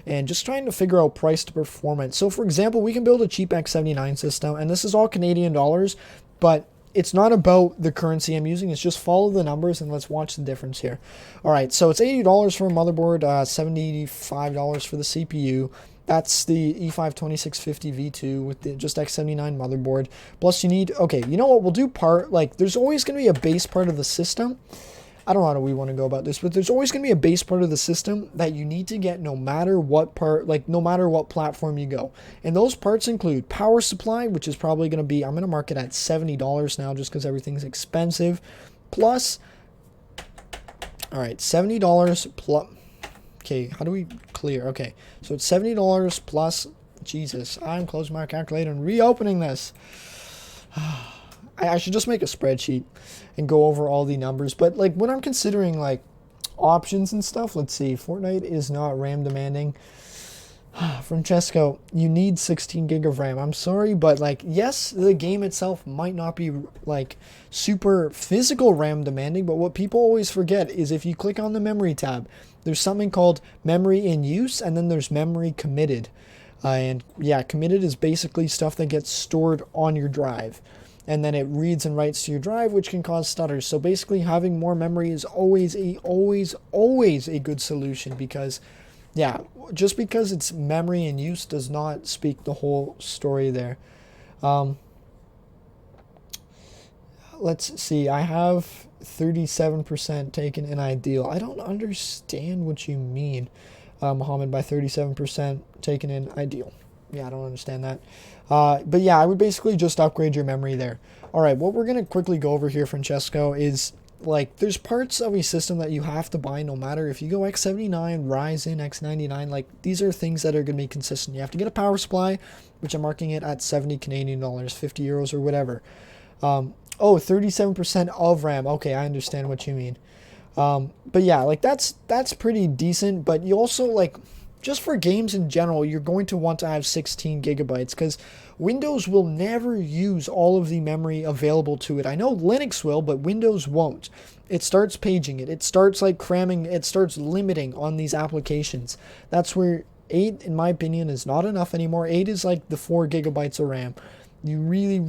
and just trying to figure out price to performance. So for example, we can build a cheap X79 system, and this is all Canadian dollars, but it's not about the currency I'm using. It's just follow the numbers and let's watch the difference here. All right, so it's $80 for a motherboard, $75 for the CPU. That's the E5 2650 V2 with the just X79 motherboard. Plus you need, okay, you know what, we'll do there's always going to be a base part of the system. I don't know how we want to go about this, but there's always going to be a base part of the system that you need to get no matter what no matter what platform you go. And those parts include power supply, which is probably going to be, I'm going to mark it at $70 now just because everything's expensive. Plus, all right, $70 plus, okay, how do we clear? Okay, so it's $70 plus, Jesus, I'm closing my calculator and reopening this. I should just make a spreadsheet and go over all the numbers. But like when I'm considering like options and stuff, let's see, Fortnite is not RAM demanding. Francesco, you need 16 gig of RAM. I'm sorry, but like, yes, the game itself might not be like super physical RAM demanding, but what people always forget is if you click on the memory tab, there's something called memory in use, and then there's memory committed. And yeah, committed is basically stuff that gets stored on your drive, and then it reads and writes to your drive, which can cause stutters. So basically having more memory is always a good solution, because yeah, just because it's memory in use does not speak the whole story there. Let's see, I have 37% taken in ideal. I don't understand what you mean, Mohammed, by 37% taken in ideal. Yeah, I don't understand that. But yeah, I would basically just upgrade your memory there. All right, what we're going to quickly go over here, Francesco, is like there's parts of a system that you have to buy no matter if you go X79, Ryzen, X99. Like these are things that are going to be consistent. You have to get a power supply, which I'm marking it at 70 Canadian dollars, 50 euros or whatever. 37% of RAM. Okay, I understand what you mean. But yeah, like that's pretty decent. But you also like, just for games in general, you're going to want to have 16 gigabytes because Windows will never use all of the memory available to it. I know Linux will, but Windows won't. It starts paging it. It starts like cramming. It starts limiting on these applications. That's where 8, in my opinion, is not enough anymore. 8 is like the 4 gigabytes of RAM. You really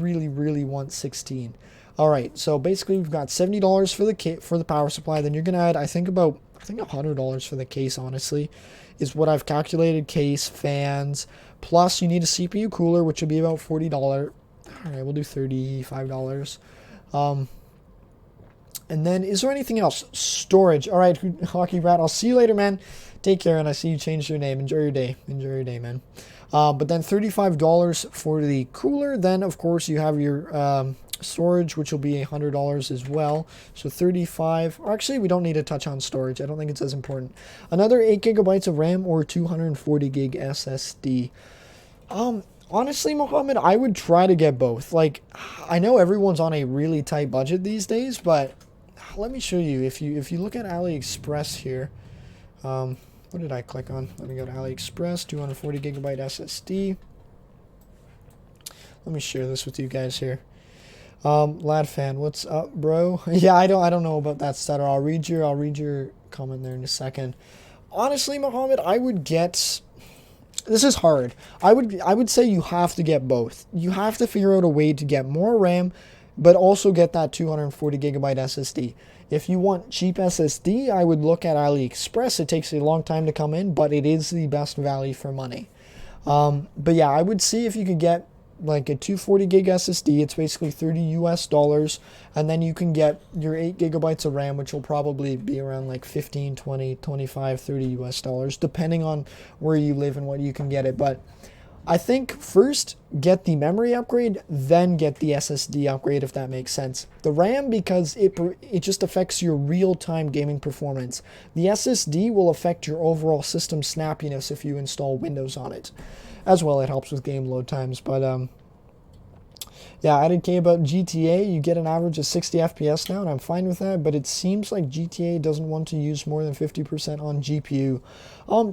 want 16. All right, so basically we've got $70 for the power supply. Then you're gonna add, I think $100 for the case, honestly, is what I've calculated. Case, fans, plus you need a CPU cooler, which would be about $40. All right, we'll do $35. And then, is there anything else? Storage. All right, Hockey Rat, I'll see you later, man. Take care, and I see you changed your name. Enjoy your day. Enjoy your day, man. But then $35 for the cooler. Then, of course, you have your storage, which will be $100 as well. So 35. Or actually, we don't need to touch on storage. I don't think it's as important. Another 8 gigabytes of RAM or 240 gig SSD. Honestly, Mohammed, I would try to get both. Like, I know everyone's on a really tight budget these days, but let me show you. If you look at AliExpress here, what did I click on? Let me go to AliExpress, 240 gigabyte SSD. Let me share this with you guys here. Lad fan, what's up, bro? Yeah, I don't know about that stutter. I'll read your comment there in a second. Honestly, Mohammed, I would get. This is hard. I would say you have to get both. You have to figure out a way to get more RAM, but also get that 240 gigabyte SSD. If you want cheap SSD, I would look at AliExpress. It takes a long time to come in, but it is the best value for money. But yeah, I would see if you could get like a 240 gig SSD. It's basically $30 US, and then you can get your 8 gigabytes of RAM, which will probably be around like 15, 20, 25, $30 US, depending on where you live and what you can get it. But I think first get the memory upgrade, then get the SSD upgrade, if that makes sense. The RAM, because it just affects your real-time gaming performance. The SSD will affect your overall system snappiness if you install Windows on it. As well, it helps with game load times. But yeah, I didn't care about GTA. You get an average of 60 FPS now, and I'm fine with that. But it seems like GTA doesn't want to use more than 50% on GPU.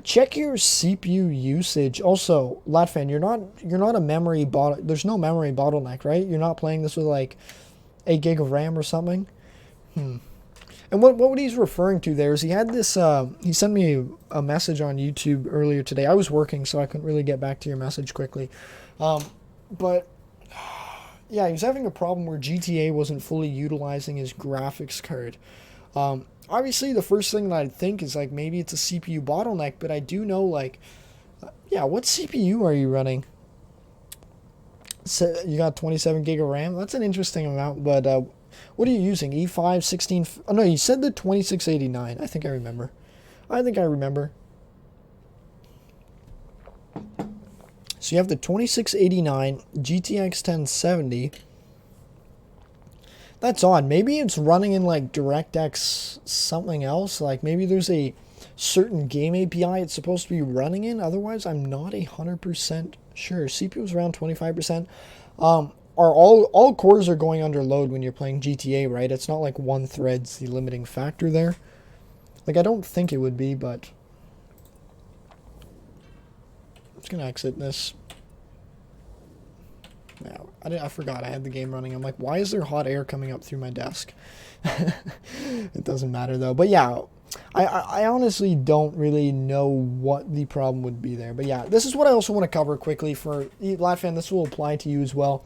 Check your CPU usage. Also, Latfan, you're not a memory there's no memory bottleneck, right? You're not playing this with like 8 gig of RAM or something. And what he's referring to there is he had this, he sent me a message on YouTube earlier today. I was working, so I couldn't really get back to your message quickly. But, yeah, he was having a problem where GTA wasn't fully utilizing his graphics card. Obviously, the first thing that I'd think is, like, maybe it's a CPU bottleneck, but I do know, like, yeah, what CPU are you running? So you got 27 gig of RAM? That's an interesting amount, but, what are you using? E5, 16... Oh, no, you said the 2689. I think I remember. So you have the 2689 GTX 1070. That's odd. Maybe it's running in, like, DirectX something else. Like, maybe there's a certain game API it's supposed to be running in. Otherwise, I'm not 100% sure. CPU's around 25%. Are all cores are going under load when you're playing GTA, right? It's not like one thread's the limiting factor there. Like, I don't think it would be, but I'm just gonna exit this. Now, I forgot I had the game running. I'm like, why is there hot air coming up through my desk? It doesn't matter though. But yeah, I honestly don't really know what the problem would be there. But yeah, this is what I also want to cover quickly for Latfan. This will apply to you as well.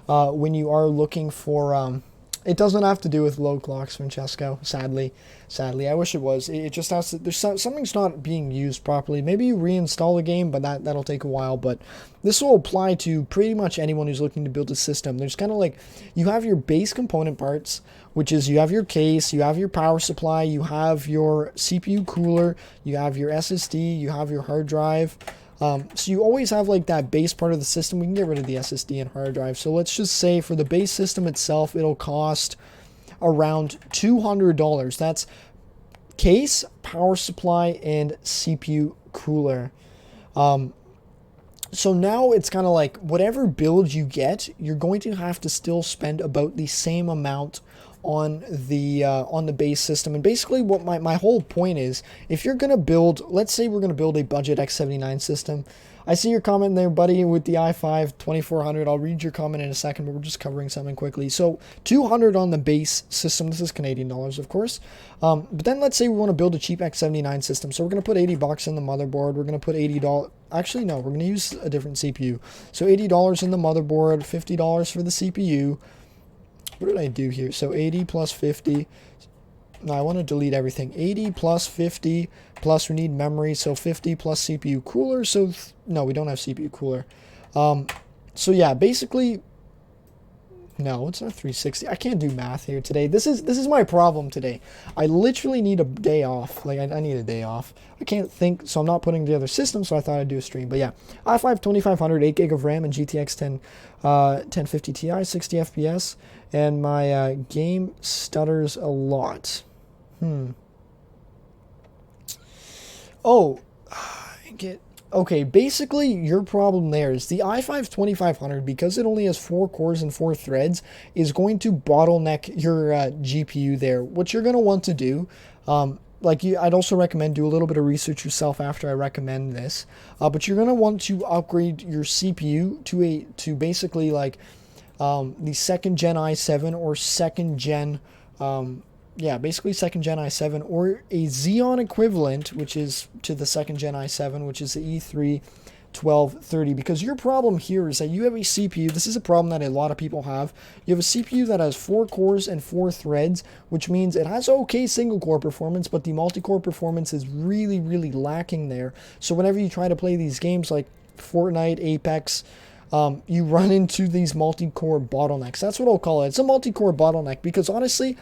When you are looking for, it doesn't have to do with load clocks, Francesco, sadly, I wish it was. It just has to, something's not being used properly. Maybe you reinstall the game, but that'll take a while. But this will apply to pretty much anyone who's looking to build a system. There's kind of like, you have your base component parts, which is you have your case, you have your power supply, you have your CPU cooler, you have your SSD, you have your hard drive. So you always have like that base part of the system. We can get rid of the SSD and hard drive. So let's just say for the base system itself, it'll cost around $200. That's case, power supply, and CPU cooler. So now it's kind of like whatever build you get, you're going to have to still spend about the same amount on the base system. And basically what my whole point is, if you're going to build, let's say we're going to build a budget X79 system. I see your comment there, buddy, with the i5 2400. I'll read your comment in a second, but we're just covering something quickly. So $200 on the base system. This is Canadian dollars, of course. But then let's say we want to build a cheap X79 system. So we're going to put $80 in the motherboard. We're going to put $80. Actually, no, we're going to use a different CPU. So $80 in the motherboard, $50 for the CPU. What did I do here? So 80 plus 50. No, I want to delete everything. 80 plus 50 plus we need memory. So 50 plus CPU cooler. So no, we don't have CPU cooler. So yeah, basically No, it's not 360. I can't do math here today. This is my problem today. I literally need a day off. Like, I need a day off. I can't think, so I'm not putting together system, so I thought I'd do a stream. But yeah, i5 2500, 8 gig of RAM, and GTX 1050 Ti, 60 FPS, and my game stutters a lot. Oh, okay, basically your problem there is the i5 2500, because it only has 4 cores and 4 threads, is going to bottleneck your GPU there. What you're going to want to do, I'd also recommend do a little bit of research yourself after I recommend this, but you're going to want to upgrade your CPU to basically like the second gen i7 or second gen basically second gen i7 or a Xeon equivalent, which is to the second gen i7, which is the E3 1230. Because your problem here is that you have a CPU. This is a problem that a lot of people have. You have a CPU that has 4 cores and 4 threads, which means it has okay single core performance, but the multi-core performance is really, really lacking there. So whenever you try to play these games like Fortnite, Apex, you run into these multi-core bottlenecks. That's what I'll call it. It's a multi-core bottleneck, because honestly,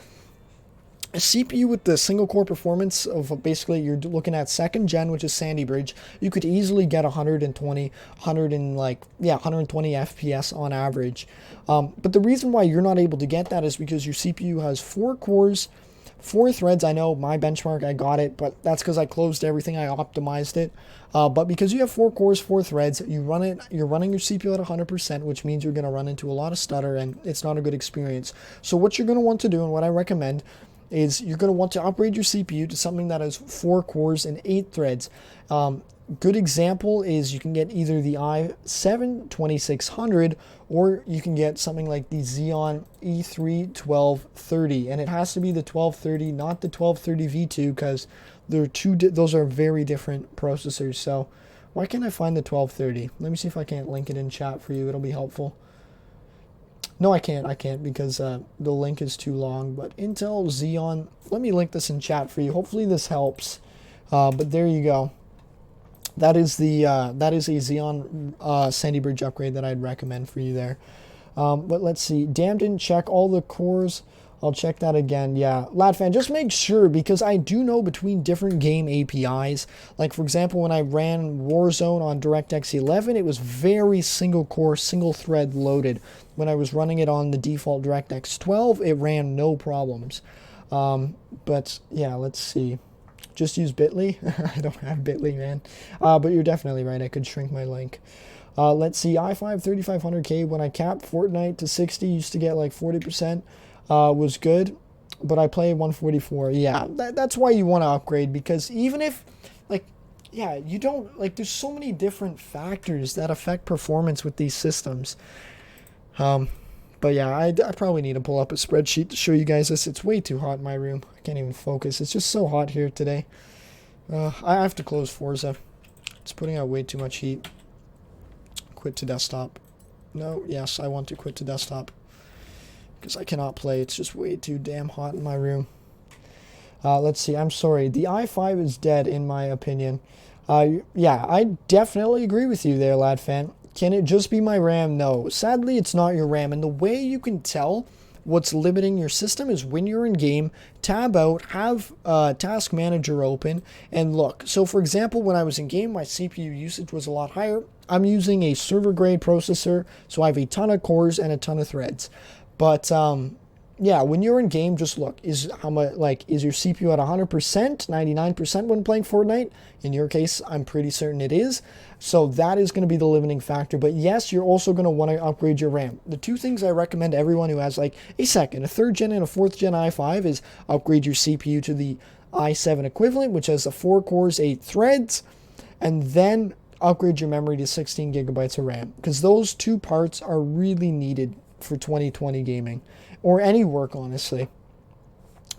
a CPU with the single core performance of basically you're looking at second gen, which is Sandy Bridge, you could easily get 120 FPS on average. But the reason why you're not able to get that is because your CPU has 4 cores, 4 threads. I know my benchmark, I got it, but that's because I closed everything, I optimized it. But because you have 4 cores, 4 threads, you're running your CPU at 100%, which means you're going to run into a lot of stutter, and it's not a good experience. So what you're going to want to do, and what I recommend, is you're going to want to upgrade your CPU to something that has 4 cores and 8 threads. Good example is you can get either the i7 2600, or you can get something like the Xeon E3 1230, and it has to be the 1230, not the 1230 V2, because those are very different processors. So why can't I find the 1230? Let me see if I can't link it in chat for you. It'll be helpful. No, I can't because the link is too long. But Intel Xeon, let me link this in chat for you. Hopefully this helps. But there you go. That is a Xeon Sandy Bridge upgrade that I'd recommend for you there. But let's see. Damn, didn't check all the cores. I'll check that again. Yeah, Ladfan, just make sure, because I do know between different game APIs, like for example, when I ran Warzone on DirectX 11, it was very single core, single thread loaded. When I was running it on the default DirectX 12, it ran no problems. But yeah, let's see. Just use Bitly. I don't have Bitly, man. But you're definitely right. I could shrink my link. Let's see. i5 3500K, when I capped Fortnite to 60, used to get like 40%. Was good, but I play 144. Yeah, that's why you want to upgrade, because even if, like, yeah, you don't, like, there's so many different factors that affect performance with these systems. But yeah, I probably need to pull up a spreadsheet to show you guys this. It's way too hot in my room. I can't even focus. It's just so hot here today. I have to close Forza. It's putting out way too much heat. Quit to desktop. No, yes, I want to quit to desktop, because I cannot play. It's just way too damn hot in my room. Let's see. I'm sorry. The i5 is dead, in my opinion. Yeah, I definitely agree with you there, Ladfan. Can it just be my RAM? No. Sadly, it's not your RAM. And the way you can tell what's limiting your system is when you're in game, tab out, have Task Manager open, and look. So for example, when I was in game, my CPU usage was a lot higher. I'm using a server grade processor, so I have a ton of cores and a ton of threads. But yeah, when you're in game, just look, is your CPU at 100%, 99% when playing Fortnite? In your case, I'm pretty certain it is. So that is going to be the limiting factor. But yes, you're also going to want to upgrade your RAM. The two things I recommend everyone who has like a second, a third gen and a fourth gen i5 is upgrade your CPU to the i7 equivalent, which has the 4 cores, 8 threads, and then upgrade your memory to 16 gigabytes of RAM, because those two parts are really needed for 2020 gaming, or any work, honestly.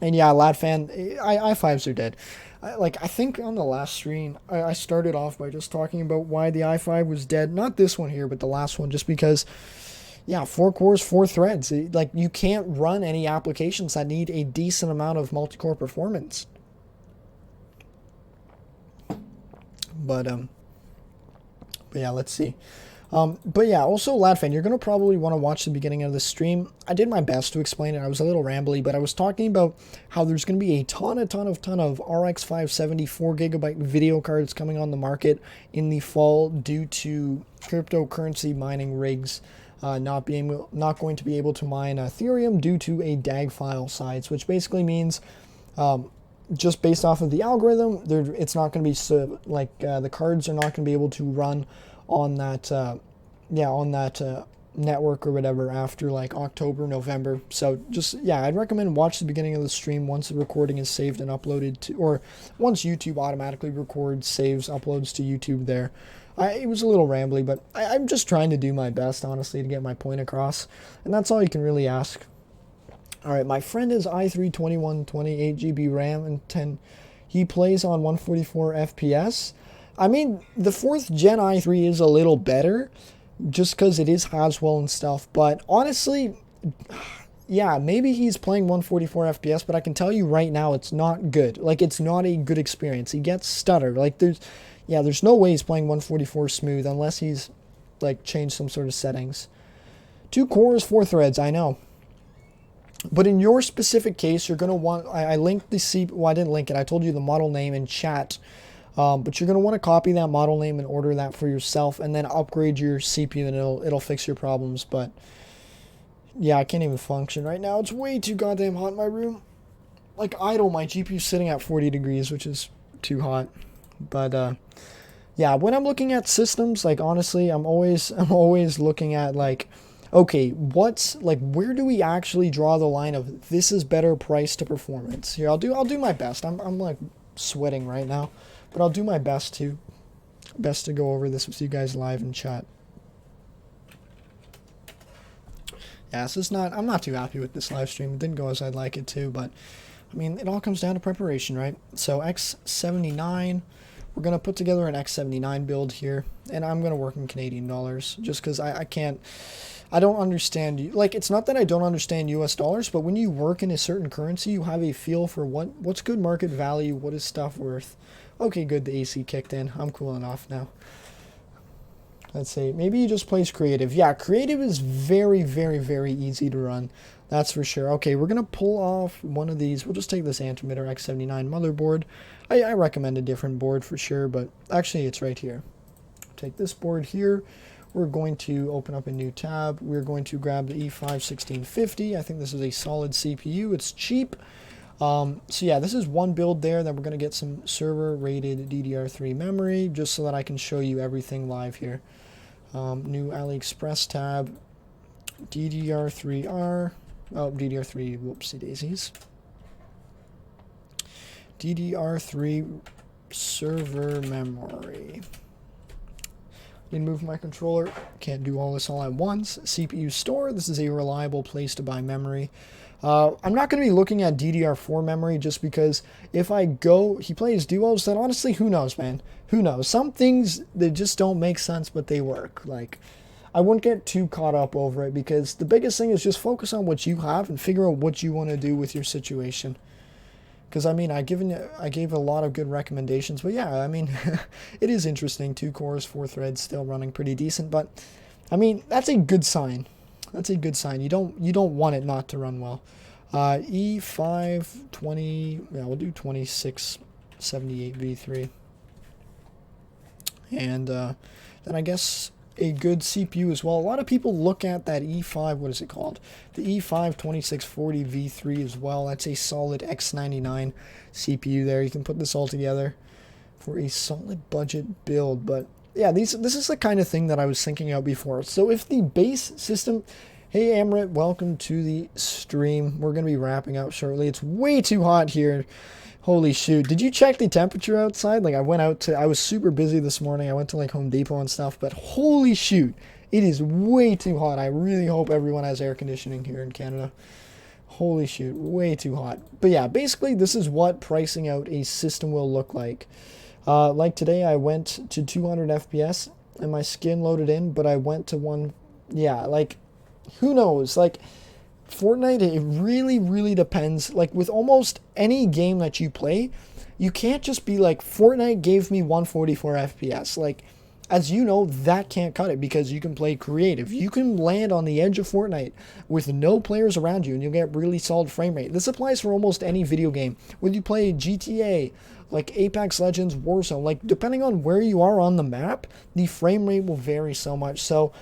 And yeah, Ladfan, i5s are dead. I think on the last stream, I started off by just talking about why the i5 was dead. Not this one here, but the last one, just because, yeah, 4 cores, 4 threads. Like, you can't run any applications that need a decent amount of multi-core performance. But yeah, let's see. But yeah, also Ladfan, you're going to probably want to watch the beginning of the stream. I did my best to explain it. I was a little rambly, but I was talking about how there's going to be a ton of RX 570 4GB video cards coming on the market in the fall due to cryptocurrency mining rigs not going to be able to mine Ethereum due to a DAG file size, which basically means just based off of the algorithm, it's not going to be the cards are not going to be able to run on that network or whatever after like October, November. So just, yeah, I'd recommend watch the beginning of the stream once the recording is saved and uploaded to, or once YouTube automatically records, saves, uploads to YouTube there. It was a little rambly, but I'm just trying to do my best, honestly, to get my point across. And that's all you can really ask. All right, my friend is i3 2120, 8GB RAM, and 10. He plays on 144 FPS. I mean, the 4th gen i3 is a little better, just because it is Haswell and stuff. But honestly, yeah, maybe he's playing 144 FPS, but I can tell you right now, it's not good. Like, it's not a good experience. He gets stutter. Like, there's no way he's playing 144 smooth unless he's, like, changed some sort of settings. 2 cores, 4 threads, I know. But in your specific case, you're going to want, I linked the CPU, well, I didn't link it, I told you the model name in chat. But you're going to want to copy that model name and order that for yourself, and then upgrade your CPU, and it'll fix your problems. But yeah, I can't even function right now. It's way too goddamn hot in my room. Like, idle, my GPU's sitting at 40 degrees, which is too hot. But yeah, when I'm looking at systems, like, honestly, I'm always looking at, like, okay, where do we actually draw the line of this is better price to performance? Here, I'll do my best. I'm like sweating right now. But I'll do my best to go over this with you guys live in chat. Yeah, I'm not too happy with this live stream. It didn't go as I'd like it to, but I mean, it all comes down to preparation, right? So X79, we're going to put together an X79 build here, and I'm going to work in Canadian dollars just because I don't understand, like, it's not that I don't understand US dollars, but when you work in a certain currency, you have a feel for what's good market value, what is stuff worth. Okay, good, the AC kicked in. I'm cooling off now. Let's see, maybe you just place creative. Yeah, creative is very, very, very easy to run. That's for sure. Okay, we're going to pull off one of these. We'll just take this Antimatter X79 motherboard. I recommend a different board for sure, but actually it's right here. Take this board here. We're going to open up a new tab. We're going to grab the E5 1650. I think this is a solid CPU. It's cheap. So yeah, this is one build there. Then we're going to get some server rated DDR3 memory just so that I can show you everything live here. New AliExpress tab, DDR3R, DDR3, whoopsie daisies. DDR3 server memory. Need to move my controller. Can't do all this all at once. CPU store. This is a reliable place to buy memory. I'm not going to be looking at DDR4 memory just because if I go, he plays duos, then honestly, who knows, man? Who knows? Some things, they just don't make sense, but they work. Like, I wouldn't get too caught up over it because the biggest thing is just focus on what you have and figure out what you want to do with your situation. Because, I mean, I gave a lot of good recommendations, but yeah, I mean, it is interesting. 2 cores, 4 threads, still running pretty decent, but, I mean, that's a good sign. That's a good sign. You don't want it not to run well. E5 20, yeah, we'll do 2678 V3. And then I guess a good CPU as well. A lot of people look at that E5, what is it called? The E5 2640 V3 as well. That's a solid X99 CPU there. You can put this all together for a solid budget build, but yeah, this is the kind of thing that I was thinking of before. So if the base system... Hey Amrit, welcome to the stream. We're going to be wrapping up shortly. It's way too hot here. Holy shoot. Did you check the temperature outside? Like, I was super busy this morning. I went to like Home Depot and stuff, but holy shoot. It is way too hot. I really hope everyone has air conditioning here in Canada. Holy shoot, way too hot. But yeah, basically this is what pricing out a system will look like. Like today I went to 200 FPS and my skin loaded in, but I went to yeah, like, who knows? Like, Fortnite, it really, really depends. Like, with almost any game that you play, you can't just be like, Fortnite gave me 144 FPS. Like, as you know, that can't cut it because you can play creative. You can land on the edge of Fortnite with no players around you and you'll get really solid frame rate. This applies for almost any video game. Whether you play GTA, like Apex Legends, Warzone, like depending on where you are on the map, the frame rate will vary so much. So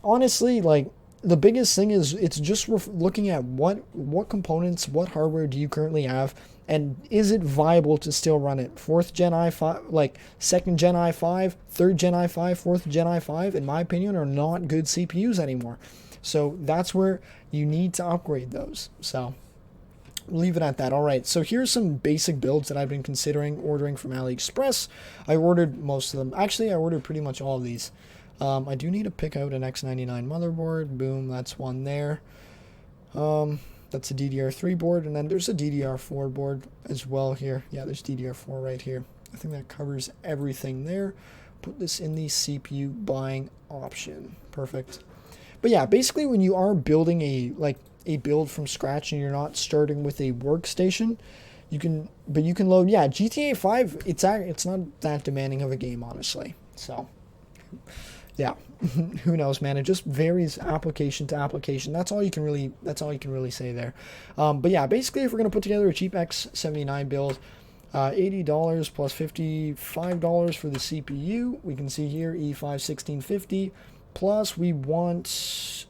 honestly, like the biggest thing is it's just looking at what components, what hardware do you currently have, and is it viable to still run it? 4th gen i5, like 2nd gen i5, 3rd gen i5, 4th gen i5, in my opinion, are not good CPUs anymore. So that's where you need to upgrade those. So leave it at that. All right, so here's some basic builds that I've been considering ordering from AliExpress. I ordered most of them. Actually, I ordered pretty much all of these. I do need to pick out an X99 motherboard. Boom, that's one there. That's a DDR3 board, and then there's a DDR4 board as well here. Yeah, there's DDR4 right here. I think that covers everything there. Put this in the CPU buying option. Perfect. But yeah, basically when you are building a build from scratch and you're not starting with a workstation, you can load, yeah, GTA 5, it's not that demanding of a game, honestly. So yeah, who knows, man? It just varies application to application. That's all you can really say there. But yeah, basically, if we're gonna put together a cheap X79 build, $80 plus $55 for the CPU. We can see here E5 1650. Plus, we want.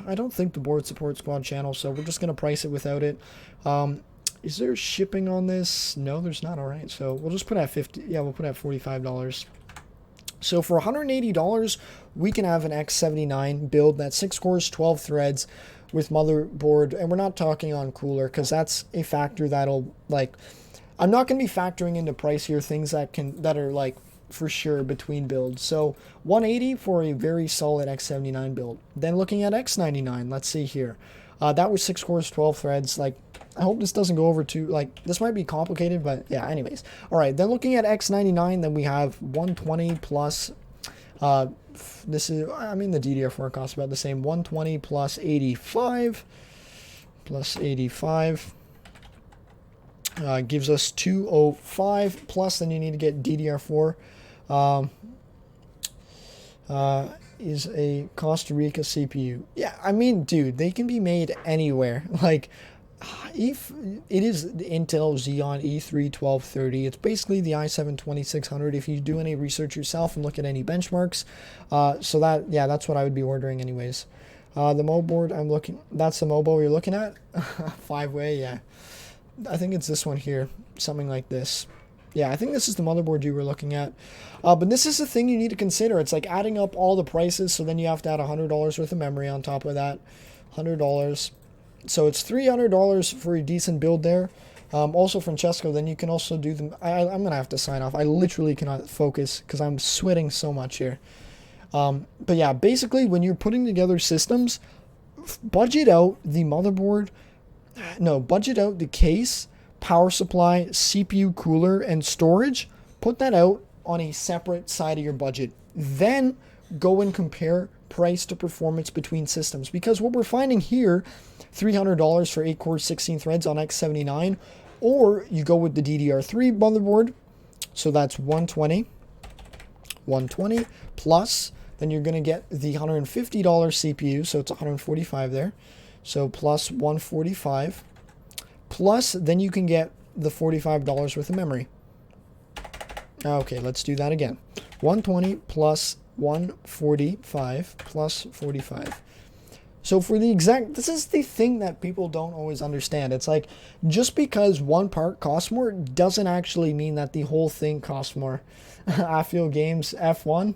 I don't think the board supports quad channel, so we're just gonna price it without it. Is there shipping on this? No, there's not. All right, so we'll just put at 50. Yeah, we'll put at $45. So for $180, we can have an X79 build that's 6 cores, 12 threads with motherboard, and we're not talking on cooler because that's a factor that'll, like, I'm not going to be factoring into pricier things that are like for sure between builds. So 180 for a very solid X79 build. Then looking at X99, let's see here. That was 6 cores, 12 threads. Like, I hope this doesn't go over too, like, this might be complicated, but yeah, anyways. All right, then looking at X99, then we have 120 plus, this is, I mean, the DDR4 costs about the same, 120 plus 85, gives us 205, plus then you need to get DDR4, is a Costa Rica CPU. Yeah, I mean, dude, they can be made anywhere. Like, it is the Intel Xeon E3-1230. It's basically the i7-2600 if you do any research yourself and look at any benchmarks. So that, yeah, that's what I would be ordering anyways. The motherboard I'm looking, that's the mobile you're looking at? 5-way, yeah. I think it's this one here, something like this. Yeah, I think this is the motherboard you were looking at. But this is the thing you need to consider. It's like adding up all the prices, so then you have to add $100 worth of memory on top of that. $100. So it's $300 for a decent build there. Also, Francesco, then you can also do them. I'm going to have to sign off. I literally cannot focus because I'm sweating so much here. But yeah, basically, when you're putting together systems, budget out the motherboard. No, budget out the case, power supply, CPU cooler, and storage. Put that out on a separate side of your budget. Then go and compare price to performance between systems. Because what we're finding here, $300 for 8 cores, 16 threads on X79, or you go with the DDR3 motherboard, so that's 120 plus, then you're going to get the $150 CPU, so it's 145 there. So plus 145, plus then you can get the $45 worth of memory. Okay, let's do that again. 120 plus 145 plus 45. So for the exact, this is the thing that people don't always understand. It's like, just because one part costs more doesn't actually mean that the whole thing costs more. I feel games F1.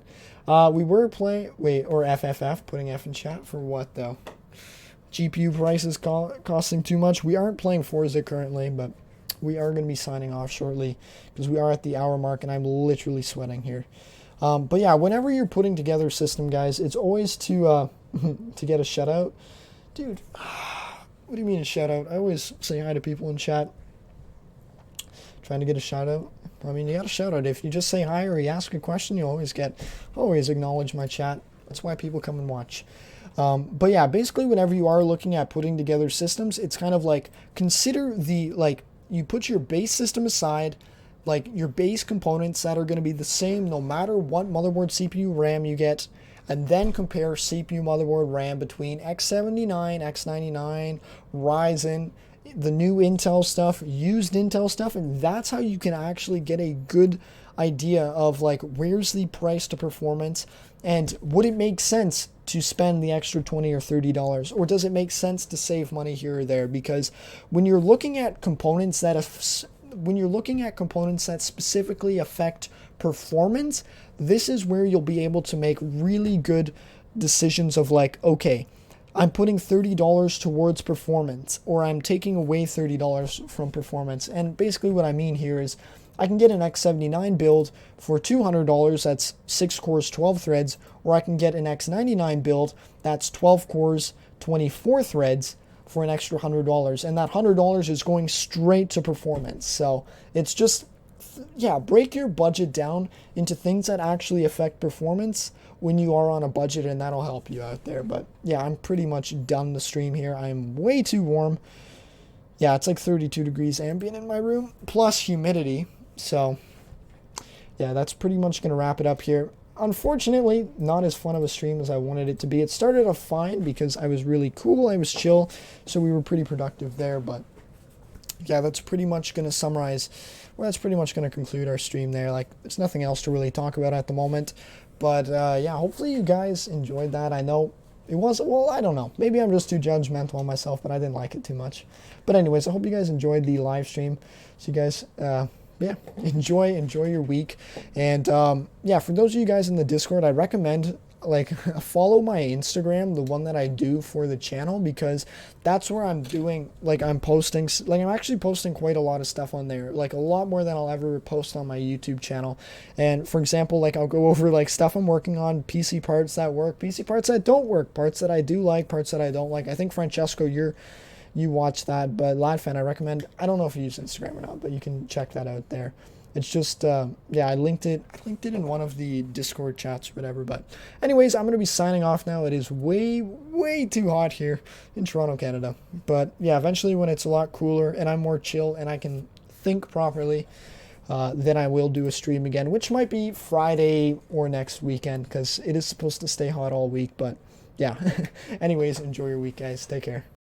We were playing, or FFF, putting F in chat for what though? GPU prices costing too much. We aren't playing Forza currently, but we are going to be signing off shortly because we are at the hour mark and I'm literally sweating here. But yeah, whenever you're putting together a system, guys, it's always to get a shout out. Dude, what do you mean a shout out? I always say hi to people in chat. Trying to get a shout out. I mean, you got a shout out. If you just say hi or you ask a question, you always acknowledge my chat. That's why people come and watch. But yeah, basically whenever you are looking at putting together systems, it's kind of like, consider the, like, you put your base system aside, like your base components that are going to be the same no matter what motherboard, CPU, RAM you get, and then compare CPU, motherboard, RAM between X79, X99, Ryzen, the new Intel stuff, used Intel stuff, and that's how you can actually get a good idea of like where's the price to performance, and would it make sense to spend the extra $20 or $30, or does it make sense to save money here or there? Because when you're looking at components that specifically affect performance, this is where you'll be able to make really good decisions of like, okay, I'm putting $30 towards performance, or I'm taking away $30 from performance. And basically what I mean here is I can get an X79 build for $200, that's 6 cores, 12 threads, or I can get an X99 build that's 12 cores, 24 threads for an extra $100. And that $100 is going straight to performance. So it's just, yeah, break your budget down into things that actually affect performance when you are on a budget, and that'll help you out there. But yeah, I'm pretty much done the stream here. I'm way too warm. Yeah, it's like 32 degrees ambient in my room, plus humidity. So yeah, that's pretty much going to wrap it up here. Unfortunately, not as fun of a stream as I wanted it to be. It started off fine because I was really cool, I was chill, so we were pretty productive there. But yeah, that's pretty much going to summarize, well, that's pretty much going to conclude our stream there. Like, there's nothing else to really talk about at the moment. But yeah, hopefully you guys enjoyed that. I know it was, well, I don't know. Maybe I'm just too judgmental on myself, but I didn't like it too much. But anyways, I hope you guys enjoyed the live stream. So you guys, yeah, enjoy your week. And yeah, for those of you guys in the Discord, I recommend like follow my Instagram, the one that I do for the channel, because that's where I'm doing, like, I'm posting, like, I'm actually posting quite a lot of stuff on there, like a lot more than I'll ever post on my YouTube channel. And for example, like, I'll go over like stuff I'm working on, PC parts that work, PC parts that don't work, parts that I do like, parts that I don't like. I think Francesco, you watch that, but Ladfan, I recommend, I don't know if you use Instagram or not, but you can check that out there. It's just, yeah, I linked it in one of the Discord chats or whatever. But anyways, I'm going to be signing off now. It is way, way too hot here in Toronto, Canada. But yeah, eventually when it's a lot cooler and I'm more chill and I can think properly, then I will do a stream again, which might be Friday or next weekend, because it is supposed to stay hot all week. But yeah, anyways, enjoy your week, guys. Take care.